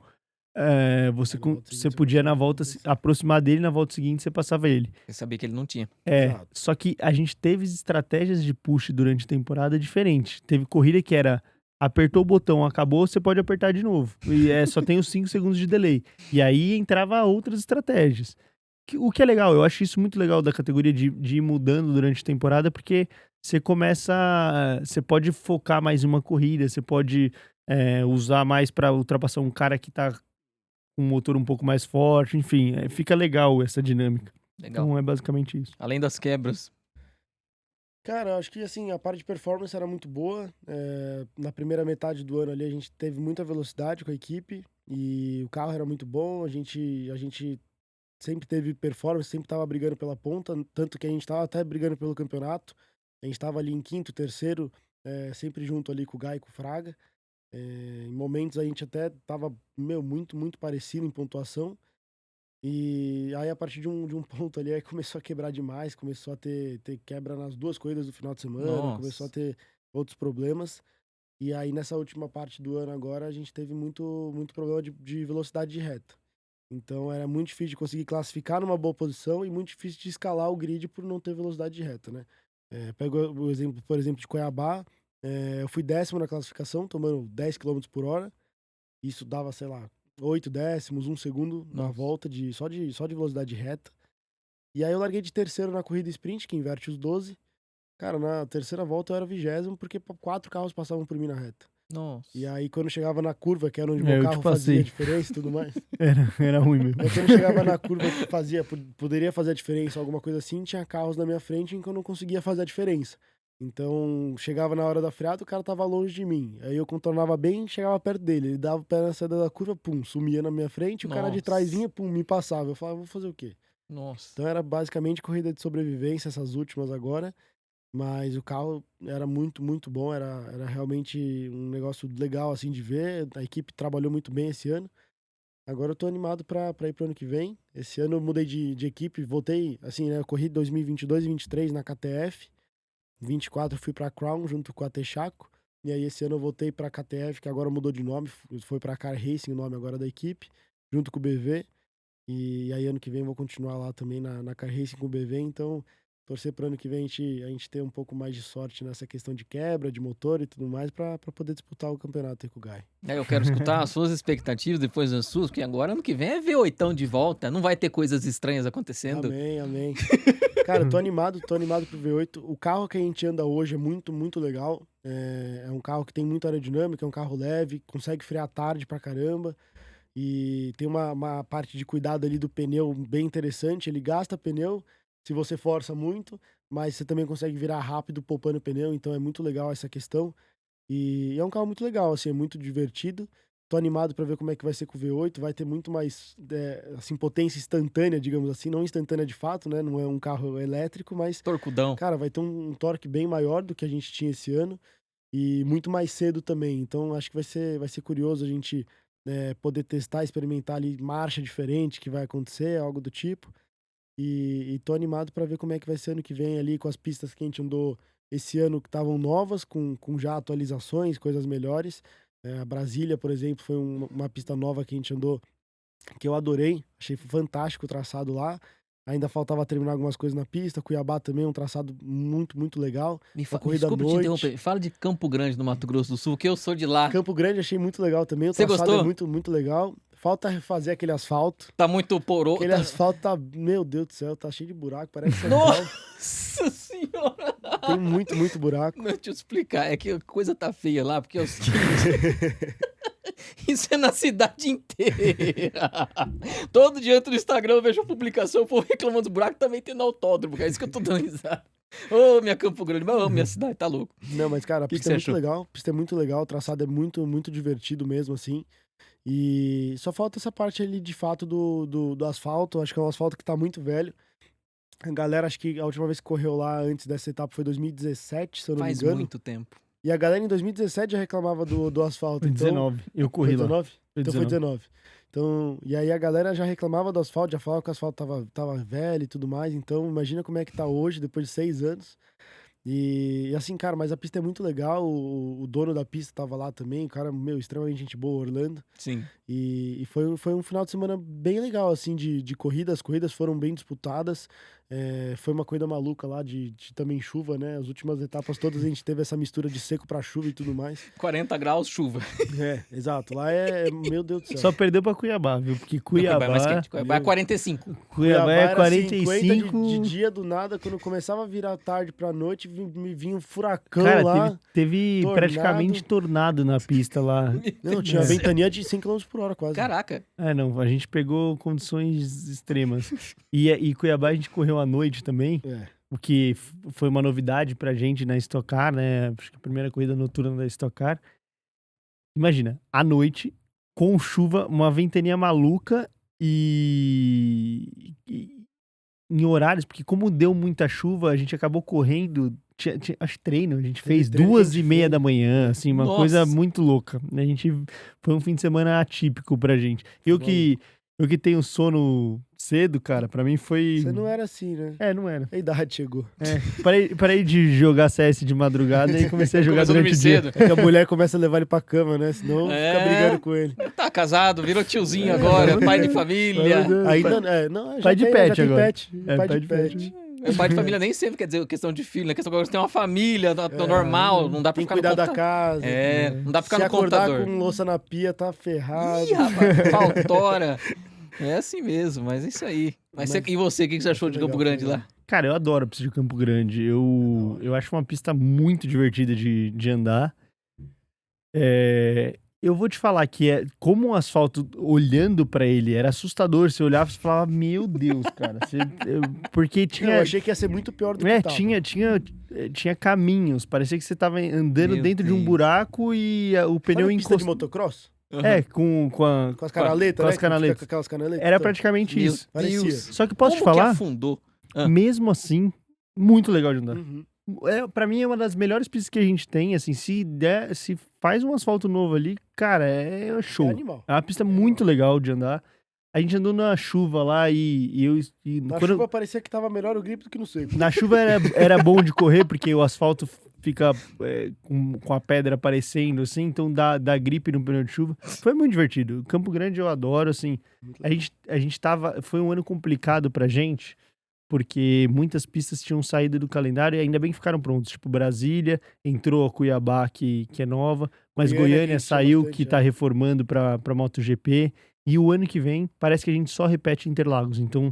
você Na volta você seguinte, podia você na volta passava você. aproximar dele, na volta seguinte você passava ele. Eu sabia que ele não tinha. Exato. Só que a gente teve estratégias de push durante a temporada diferente. Teve corrida que era apertou o botão, acabou, você pode apertar de novo. E só tem os 5 segundos de delay. E aí entrava outras estratégias. O que é legal, eu acho isso muito legal da categoria de ir mudando durante a temporada, porque você você pode focar mais em uma corrida, você pode usar mais para ultrapassar um cara que tá com um motor um pouco mais forte, enfim, fica legal essa dinâmica. Legal. Então é basicamente isso. Além das quebras. Cara, eu acho que assim, a parte de performance era muito boa. Na primeira metade do ano ali a gente teve muita velocidade com a equipe e o carro era muito bom. A gente sempre teve performance, sempre tava brigando pela ponta, tanto que a gente tava até brigando pelo campeonato. A gente tava ali em quinto, terceiro, sempre junto ali com o Gai e com o Fraga. Em momentos a gente até tava, muito, muito parecido em pontuação. E aí, a partir de um ponto ali, aí começou a quebrar demais, começou a ter quebra nas 2 corridas do final de semana, começou a Nossa. ter outros problemas. E aí, nessa última parte do ano agora, a gente teve muito, muito problema de velocidade de reta. Então, era muito difícil de conseguir classificar numa boa posição e muito difícil de escalar o grid por não ter velocidade de reta, né? Pego o exemplo, por exemplo, de Cuiabá, eu fui 10º na classificação, tomando 10 km por hora. Isso dava, sei lá, 8 décimos, 1 segundo na Nossa. volta só de velocidade reta. E aí eu larguei de terceiro na corrida sprint, que inverte os 12. Cara, na terceira volta eu era 20º, porque 4 carros passavam por mim na reta. Nossa. E aí quando chegava na curva, que era onde meu Eu te carro fazia passei. a diferença e tudo mais. Era ruim mesmo. Aí quando chegava na curva que poderia fazer a diferença, alguma coisa assim, tinha carros na minha frente em que eu não conseguia fazer a diferença. Então, chegava na hora da freada, o cara tava longe de mim. Aí eu contornava bem, chegava perto dele. Ele dava o pé na saída da curva, pum, sumia na minha frente. O cara de trás vinha, pum, me passava. Eu falava, vou fazer o quê? Nossa. Então era basicamente corrida de sobrevivência, essas últimas agora. Mas o carro era muito, muito bom. Era realmente um negócio legal, assim, de ver. A equipe trabalhou muito bem esse ano. Agora eu tô animado pra ir pro ano que vem. Esse ano eu mudei de equipe, voltei, assim, né? Eu corri 2022 e 2023 na KTF. 24 eu fui pra Crown junto com a Texaco. E aí esse ano eu voltei pra KTF, que agora mudou de nome, foi pra Car Racing o nome agora da equipe, junto com o BV. E aí ano que vem eu vou continuar lá também na Car Racing com o BV, então torcer pro ano que vem a gente ter um pouco mais de sorte nessa questão de quebra, de motor e tudo mais, pra poder disputar o campeonato aí com o Guy. Eu quero escutar as suas expectativas depois das suas, porque agora ano que vem é V8 de volta. Não vai ter coisas estranhas acontecendo. Amém, amém. Cara, eu tô animado pro V8. O carro que a gente anda hoje é muito, muito legal. É um carro que tem muita aerodinâmica, é um carro leve, consegue frear tarde pra caramba. E tem uma parte de cuidado ali do pneu bem interessante. Ele gasta pneu se você força muito, mas você também consegue virar rápido poupando pneu, então é muito legal essa questão. E é um carro muito legal, assim, é muito divertido. Tô animado pra ver como é que vai ser com o V8. Vai ter muito mais, assim, potência instantânea, digamos assim. Não instantânea de fato, né? Não é um carro elétrico, mas, Torcudão. cara, vai ter um torque bem maior do que a gente tinha esse ano. E muito mais cedo também. Então, acho que vai ser curioso a gente poder testar, experimentar ali marcha diferente que vai acontecer, algo do tipo. E tô animado pra ver como é que vai ser ano que vem ali com as pistas que a gente andou esse ano que estavam novas, com já atualizações, coisas melhores. A Brasília, por exemplo, foi uma pista nova que a gente andou, que eu adorei. Achei fantástico o traçado lá. Ainda faltava terminar algumas coisas na pista. Cuiabá também, um traçado muito, muito legal. Corrida à Desculpa te noite. interromper. Fala de Campo Grande, no Mato Grosso do Sul, que eu sou de lá. Campo Grande achei muito legal também. O Você traçado gostou? é muito, muito legal. Falta refazer aquele asfalto. Tá muito poroso. Aquele asfalto tá, meu Deus do céu, tá cheio de buraco, parece São Nossa Paulo. senhora! Tem muito, muito buraco. Não, deixa eu explicar. É que a coisa tá feia lá, porque é o seguinte. Isso é na cidade inteira. Todo dia no Instagram eu vejo a publicação, o povo reclamando dos buracos, também tem no autódromo, cara. É isso que eu tô dando risada. Ô, minha Campo Grande, mas eu amo minha cidade, tá louco. Não, mas cara, a Que pista você é muito achou? legal. A pista é muito legal, o traçado é muito, muito divertido mesmo, assim. E só falta essa parte ali, de fato, do asfalto. Acho que é um asfalto que tá muito velho. A galera, acho que a última vez que correu lá antes dessa etapa foi 2017, se eu não Faz me engano. muito tempo. E a galera em 2017 já reclamava do asfalto. Foi Então, 19. Eu corri foi lá. 19? Foi Então 19. foi 19. Então, e aí a galera já reclamava do asfalto, já falava que o asfalto tava velho e tudo mais. Então, imagina como é que tá hoje, depois de 6 anos. E assim, cara, mas a pista é muito legal. O dono da pista tava lá também, o cara, meu, extremamente gente boa, Orlando. Sim. E foi um final de semana bem legal, assim, de corrida. As corridas foram bem disputadas. Foi uma corrida maluca lá de também chuva, né? As últimas etapas todas a gente teve essa mistura de seco pra chuva e tudo mais. 40 graus, chuva. Exato. Lá meu Deus do céu. Só perdeu pra Cuiabá, viu? Porque Cuiabá... mais quente. Cuiabá é 45. Cuiabá é era 45... 50 de dia do nada, quando começava a virar tarde pra noite, me vinha um furacão Cara, lá. teve tornado. praticamente tornado na pista lá. Não, tinha É. ventania de 100 km por hora quase. Caraca. Não, a gente pegou condições extremas. E Cuiabá a gente correu à noite também, o que foi uma novidade pra gente na Stock Car, né? Acho que a primeira corrida noturna da Stock Car. Imagina, à noite, com chuva, uma ventania maluca e em horários, porque como deu muita chuva, a gente acabou correndo, acho treino, a gente fez treino que a gente 2h30 fez. da manhã, assim, uma Nossa. coisa muito louca. Foi um fim de semana atípico pra gente. Eu que tenho sono cedo, cara, pra mim foi... Você não era assim, né? Não era. A idade chegou. Parei de jogar CS de madrugada e comecei a jogar Começou a durante o dormir dia. cedo. É que a mulher começa a levar ele pra cama, né? Senão fica brigando com ele. Tá casado, virou tiozinho agora, pai de família. Ainda, não, já Pai de tem, pet já tem agora. pet. Pai de pet. Pai de família nem sempre quer dizer questão de filho, né? Questão agora você tem uma família normal, não dá pra Tem que ficar no cuidar da computador. casa. Não dá pra ficar Se no acordar computador. com louça na pia, tá ferrado. Ih, rapaz, faltora. É assim mesmo, mas é isso aí. E você, o que você achou de legal, Campo Grande foi legal. lá? Cara, eu adoro a pista de Campo Grande. Eu acho uma pista muito divertida de andar. Eu vou te falar que como o asfalto, olhando pra ele, era assustador. Você olhava e falava, meu Deus, cara. Porque tinha... Eu achei que ia ser muito pior do que tava. Tinha caminhos. Parecia que você tava andando Meu dentro de um Deus. buraco e o pneu Sabe pista de encostando. motocross? Com as canaletas, com né? as canaletas. Que fica com aquelas canaletas. Era Então, praticamente Meu isso. parecia. Só que posso te Como que falar, afundou? Ah. mesmo assim, muito legal de andar. Uhum. Pra mim é uma das melhores pistas que a gente tem, assim, se faz um asfalto novo ali, cara, é show. É animal. É uma pista muito legal de andar. A gente andou na chuva lá Na quando- chuva parecia que tava melhor o grip do que no seco. na chuva era bom de correr, porque o asfalto fica com a pedra aparecendo, assim, então dá gripe no pneu de chuva. Foi muito divertido. Campo Grande eu adoro, assim. A gente foi um ano complicado pra gente, porque muitas pistas tinham saído do calendário e ainda bem que ficaram prontos. Tipo, Brasília, entrou a Cuiabá, que é nova, mas Goiânia, Goiânia que saiu, bastante, que tá reformando pra MotoGP. E o ano que vem, parece que a gente só repete Interlagos. Então,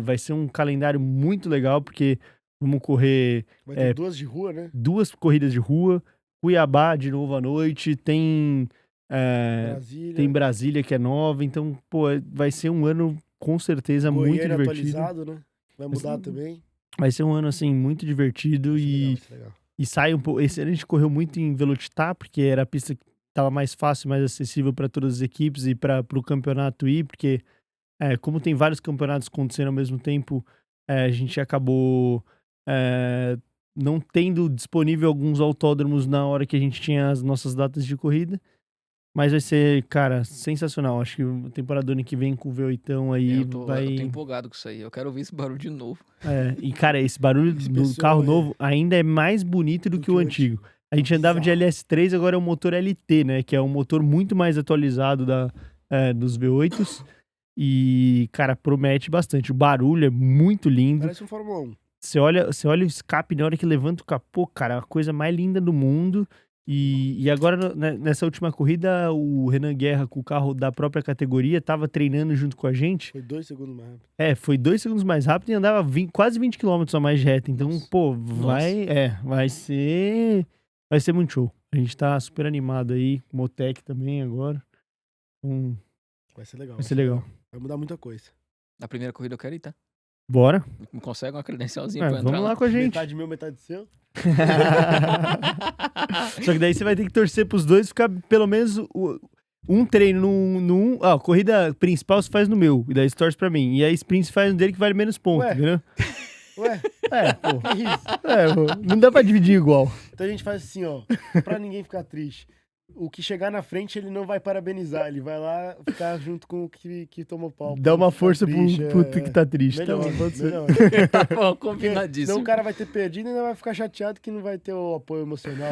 vai ser um calendário muito legal, porque vamos correr Vai ter 2 de rua, né? 2 corridas de rua, Cuiabá de novo à noite, tem Brasília que é nova. Então, pô, vai ser um ano com certeza muito Goiânia divertido. atualizado, né? Vai mudar também. Vai ser um ano, assim, muito divertido Vai ser legal. e sai um pouco. Esse ano a gente correu muito em Velocitar, porque era a pista que estava mais fácil, mais acessível para todas as equipes e para o campeonato ir, porque como tem vários campeonatos acontecendo ao mesmo tempo, a gente acabou não tendo disponível alguns autódromos na hora que a gente tinha as nossas datas de corrida. Mas vai ser, cara, sensacional. Acho que a temporada do ano que vem com o V8 aí Eu tô vai... empolgado com isso aí. Eu quero ouvir esse barulho de novo. E, cara, esse barulho do Espessura, carro né? novo ainda é mais bonito do que o antigo. A gente andava de LS3, agora é o motor LT, né? Que é um motor muito mais atualizado dos V8s. E, cara, promete bastante. O barulho é muito lindo. Parece um Fórmula 1. Você olha o escape na hora que levanta o capô, cara, é a coisa mais linda do mundo. E agora, nessa última corrida, o Renan Guerra, com o carro da própria categoria, tava treinando junto com a gente. Foi 2 segundos mais rápido. Foi 2 segundos mais rápido e andava quase 20 km a mais de reta. Então, pô, vai ser muito show. A gente tá super animado aí, Motec também agora. Então, Vai ser legal. vai ser legal. Vai mudar muita coisa. Na primeira corrida eu quero ir, tá? Bora. Me consegue uma credencialzinha pra eu Vamos entrar lá com a gente. Metade meu, metade seu. Só que daí você vai ter que torcer pros dois, ficar pelo menos um treino no a corrida principal você faz no meu, e daí você torce pra mim. E a sprint você faz no dele que vale menos ponto, Ué. entendeu? Ué, Pô. que isso? Pô, não dá pra dividir igual. Então a gente faz assim, ó, pra ninguém ficar triste. O que chegar na frente, ele não vai parabenizar, ele vai lá ficar junto com o que tomou pau. Dá uma Ficar força triste, pro que tá triste. Melhor, Tá bom, pode ser. melhor. Tá bom, Senão combinadíssimo. o cara vai ter perdido e ainda vai ficar chateado que não vai ter o apoio emocional.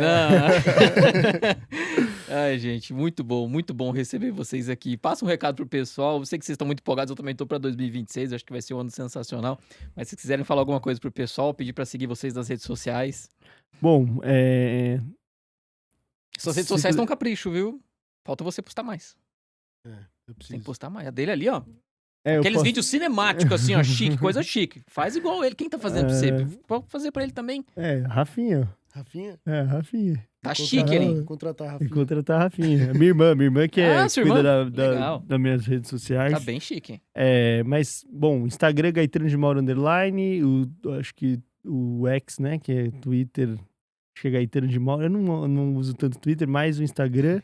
Ai, gente, muito bom receber vocês aqui. Passa um recado pro pessoal. Eu sei que vocês estão muito empolgados, eu também tô pra 2026, acho que vai ser um ano sensacional. Mas se quiserem falar alguma coisa pro pessoal, pedir pra seguir vocês nas redes sociais. Bom, Suas redes sociais estão um capricho, viu? Falta você postar mais. Eu Tem preciso. que postar mais. A dele ali, ó. eu Aqueles posso- vídeos cinemáticos, assim, ó, chique, coisa chique. Faz igual ele. Quem tá fazendo pra você? Pode fazer pra ele também. Rafinha. Rafinha? Rafinha. Tá chique ali. Contratar a Tem Rafinha. que contratar a Rafinha. Minha irmã que sua cuida irmã? das Legal. minhas redes sociais. Tá bem chique. Mas, bom, Instagram Gaetano de Mauro Underline, acho que o X, né, que é Twitter, acho que é Gaetano de Mauro. Eu não uso tanto Twitter, mais o Instagram.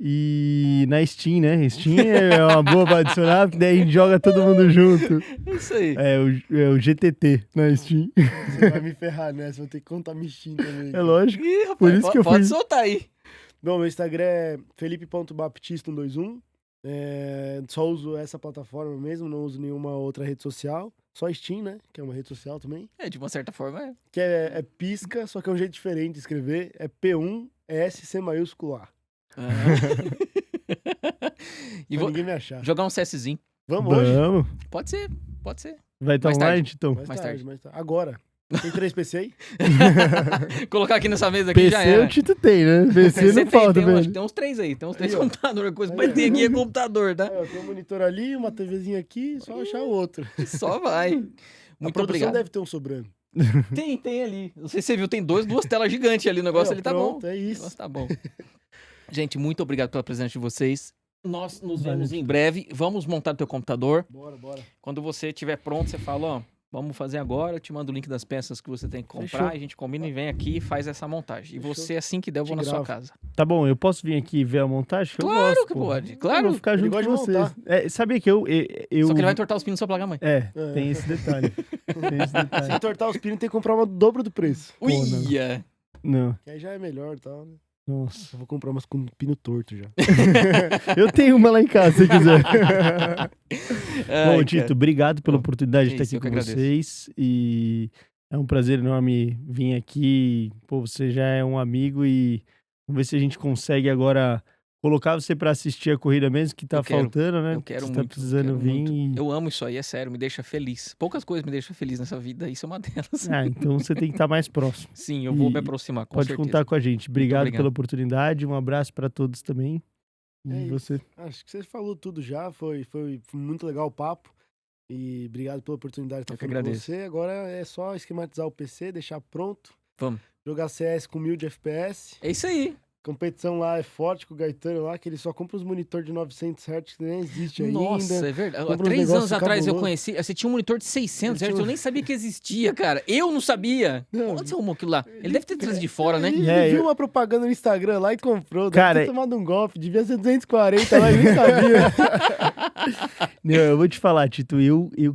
E na Steam, né? Steam é uma boa pra adicionar, porque daí a gente joga todo mundo junto. É isso aí. É o GTT na Steam. Você vai me ferrar nessa, vou ter que contar Michin também. É lógico. Ih, rapaz, Por isso que eu pode fui- soltar aí. Bom, meu Instagram é felipe.baptista121. Só uso essa plataforma mesmo, não uso nenhuma outra rede social. Só Steam, né? Que é uma rede social também. É, de uma certa forma, é. Que é pisca, só que é um jeito diferente de escrever. É P1ESC maiúsculo A. E Pra vou ninguém me achar. jogar um CSzinho. Vamos hoje? Vamos. Pode ser, pode ser. Vai estar Mais online, tarde. então? Mais Mais tarde, tarde. mais tarde. Agora. Tem 3 PC aí? Colocar aqui nessa mesa aqui já PC era. o Tito tem, né? PC não falta, acho que velho. tem uns 3 aí. Tem uns 3 Aí, ó. computadores. Coisa que Aí, vai ter ó. aqui é computador, tá? Tem um monitor ali, uma TVzinha aqui, só achar o outro. Só vai. A Muito produção obrigado. deve ter um sobrando. Tem ali. Não sei se você viu, tem duas telas gigantes ali. O negócio Aí, ó, ali tá bom. pronto, é O isso. negócio tá bom. Gente, muito obrigado pela presença de vocês. Nós nos Valeu, vemos em Tito. breve. Vamos montar teu computador. Bora, bora. Quando você estiver pronto, você fala, ó, vamos fazer agora. Eu te mando o link das peças que você tem que comprar. Fechou. A gente combina e vem aqui e faz essa montagem. E Fechou. você, assim que der, eu vou Te na sua gravo. casa. Tá bom, eu posso vir aqui ver a montagem? Que eu Claro gosto, que pô. pode, Eu claro. vou ficar Ele junto com gosta de vocês. montar. Sabia que eu... Só que ele vai entortar os pinos na sua placa-mãe. Tem esse detalhe. Tem esse Se detalhe. entortar os pinos, tem que comprar uma do dobro do preço. Pô, não. Uia! Não, Que aí já é melhor e tal, né? nossa. Eu vou comprar umas com pino torto já. Eu tenho uma lá em casa, se quiser. Ai, Bom, Tito, obrigado pela Bom, oportunidade de é estar isso, aqui eu com que agradeço. vocês. E é um prazer enorme vir aqui. Pô, você já é um amigo e vamos ver se a gente consegue agora colocar você pra assistir a corrida mesmo, que tá Eu quero, faltando, né? eu quero Você muito, tá precisando quero vir. muito. E... Eu amo isso aí, é sério, me deixa feliz. Poucas coisas me deixam feliz nessa vida, isso é uma delas. Ah, então você tem que estar mais próximo. Sim, eu vou E me aproximar, com Pode certeza. contar com a gente. Obrigado obrigado. pela oportunidade. Um abraço pra todos também. E É isso. você. Acho que você falou tudo já, foi muito legal o papo. E obrigado pela oportunidade de Eu estar que falando com agradeço. você. Agora é só esquematizar o PC, deixar pronto. Vamos. Jogar CS com 1000 de FPS. É isso aí. Competição lá é forte com o Gaetano lá, que ele só compra os monitor de 900 Hz que nem existe Nossa, ainda. é verdade. Há Compra uns 3 anos negócio atrás eu cabuloso. conheci. Você tinha um monitor de 600 Ele Hz, tinha eu nem sabia que existia, cara. Eu não sabia. Não. Onde você arrumou aquilo lá? Ele deve ter trazido de fora, né? Ele É, viu eu- uma propaganda no Instagram lá e comprou. Deve Cara, ter tomado um golpe, devia ser 240 lá, ele nem sabia. Não, eu vou te falar, Tito,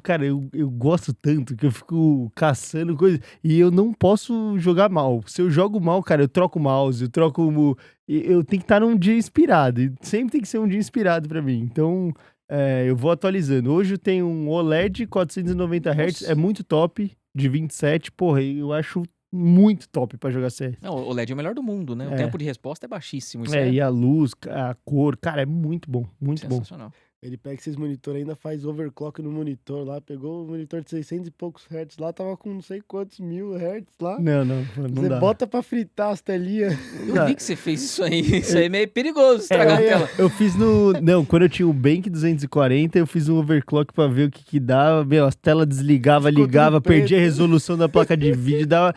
cara, eu gosto tanto que eu fico caçando coisas e eu não posso jogar mal. Se eu jogo mal, cara, eu troco o mouse, eu troco eu tenho que estar num dia inspirado, e sempre tem que ser um dia inspirado pra mim. Então, eu vou atualizando. Hoje eu tenho um OLED 490 Hz, Nossa. é muito top, de 27, porra, eu acho muito top pra jogar CS. Não, o LED é o melhor do mundo, né? O É. tempo de resposta é baixíssimo. Isso E a luz, a cor, cara, é muito bom, muito bom. sensacional. Ele pega esses monitores ainda, faz overclock no monitor lá, pegou o monitor de 600 e poucos hertz lá, tava com não sei quantos mil hertz lá. Não Você dá. bota pra fritar as telinhas. Eu vi que você fez isso aí. Isso aí é meio perigoso, estragar a tela. Eu fiz no... Não, quando eu tinha o Bank 240, eu fiz um overclock pra ver o que dava. Meu, a tela desligava, Ficou ligava, tudo preto. perdia a resolução da placa de vídeo, dava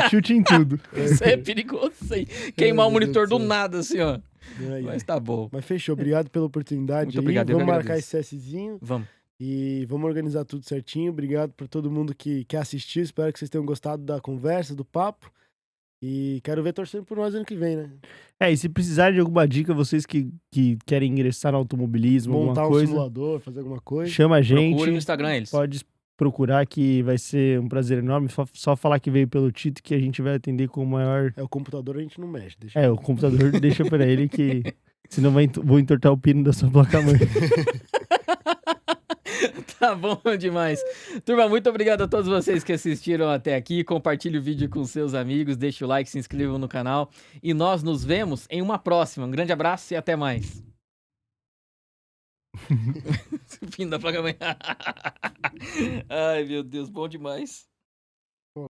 tilt em tudo. Isso aí é perigoso, isso aí. Queimar o Meu Deus monitor do do céu. nada, assim, ó. Aí, Mas tá bom. Mas fechou, obrigado pela oportunidade. Muito aí. obrigado, eu que Vamos marcar agradeço. esse CSzinho Vamos. e vamos organizar tudo certinho. Obrigado por todo mundo que assistiu. Espero que vocês tenham gostado da conversa, do papo. E quero ver torcendo por nós ano que vem, né? E se precisar de alguma dica, vocês que querem ingressar no automobilismo, Montar alguma um coisa, simulador, fazer alguma coisa. chama a gente. Procure no Instagram eles. Pode procurar que vai ser um prazer enorme. Só falar que veio pelo Tito que a gente vai atender com o maior... O computador a gente não mexe. Deixa o computador deixa pra ele que... Senão vou entortar o pino da sua placa-mãe. Tá bom demais. Turma, muito obrigado a todos vocês que assistiram até aqui. Compartilhe o vídeo com seus amigos, deixe o like, se inscrevam no canal. E nós nos vemos em uma próxima. Um grande abraço e até mais. Fim da placa-mãe. Ai, meu Deus, bom demais.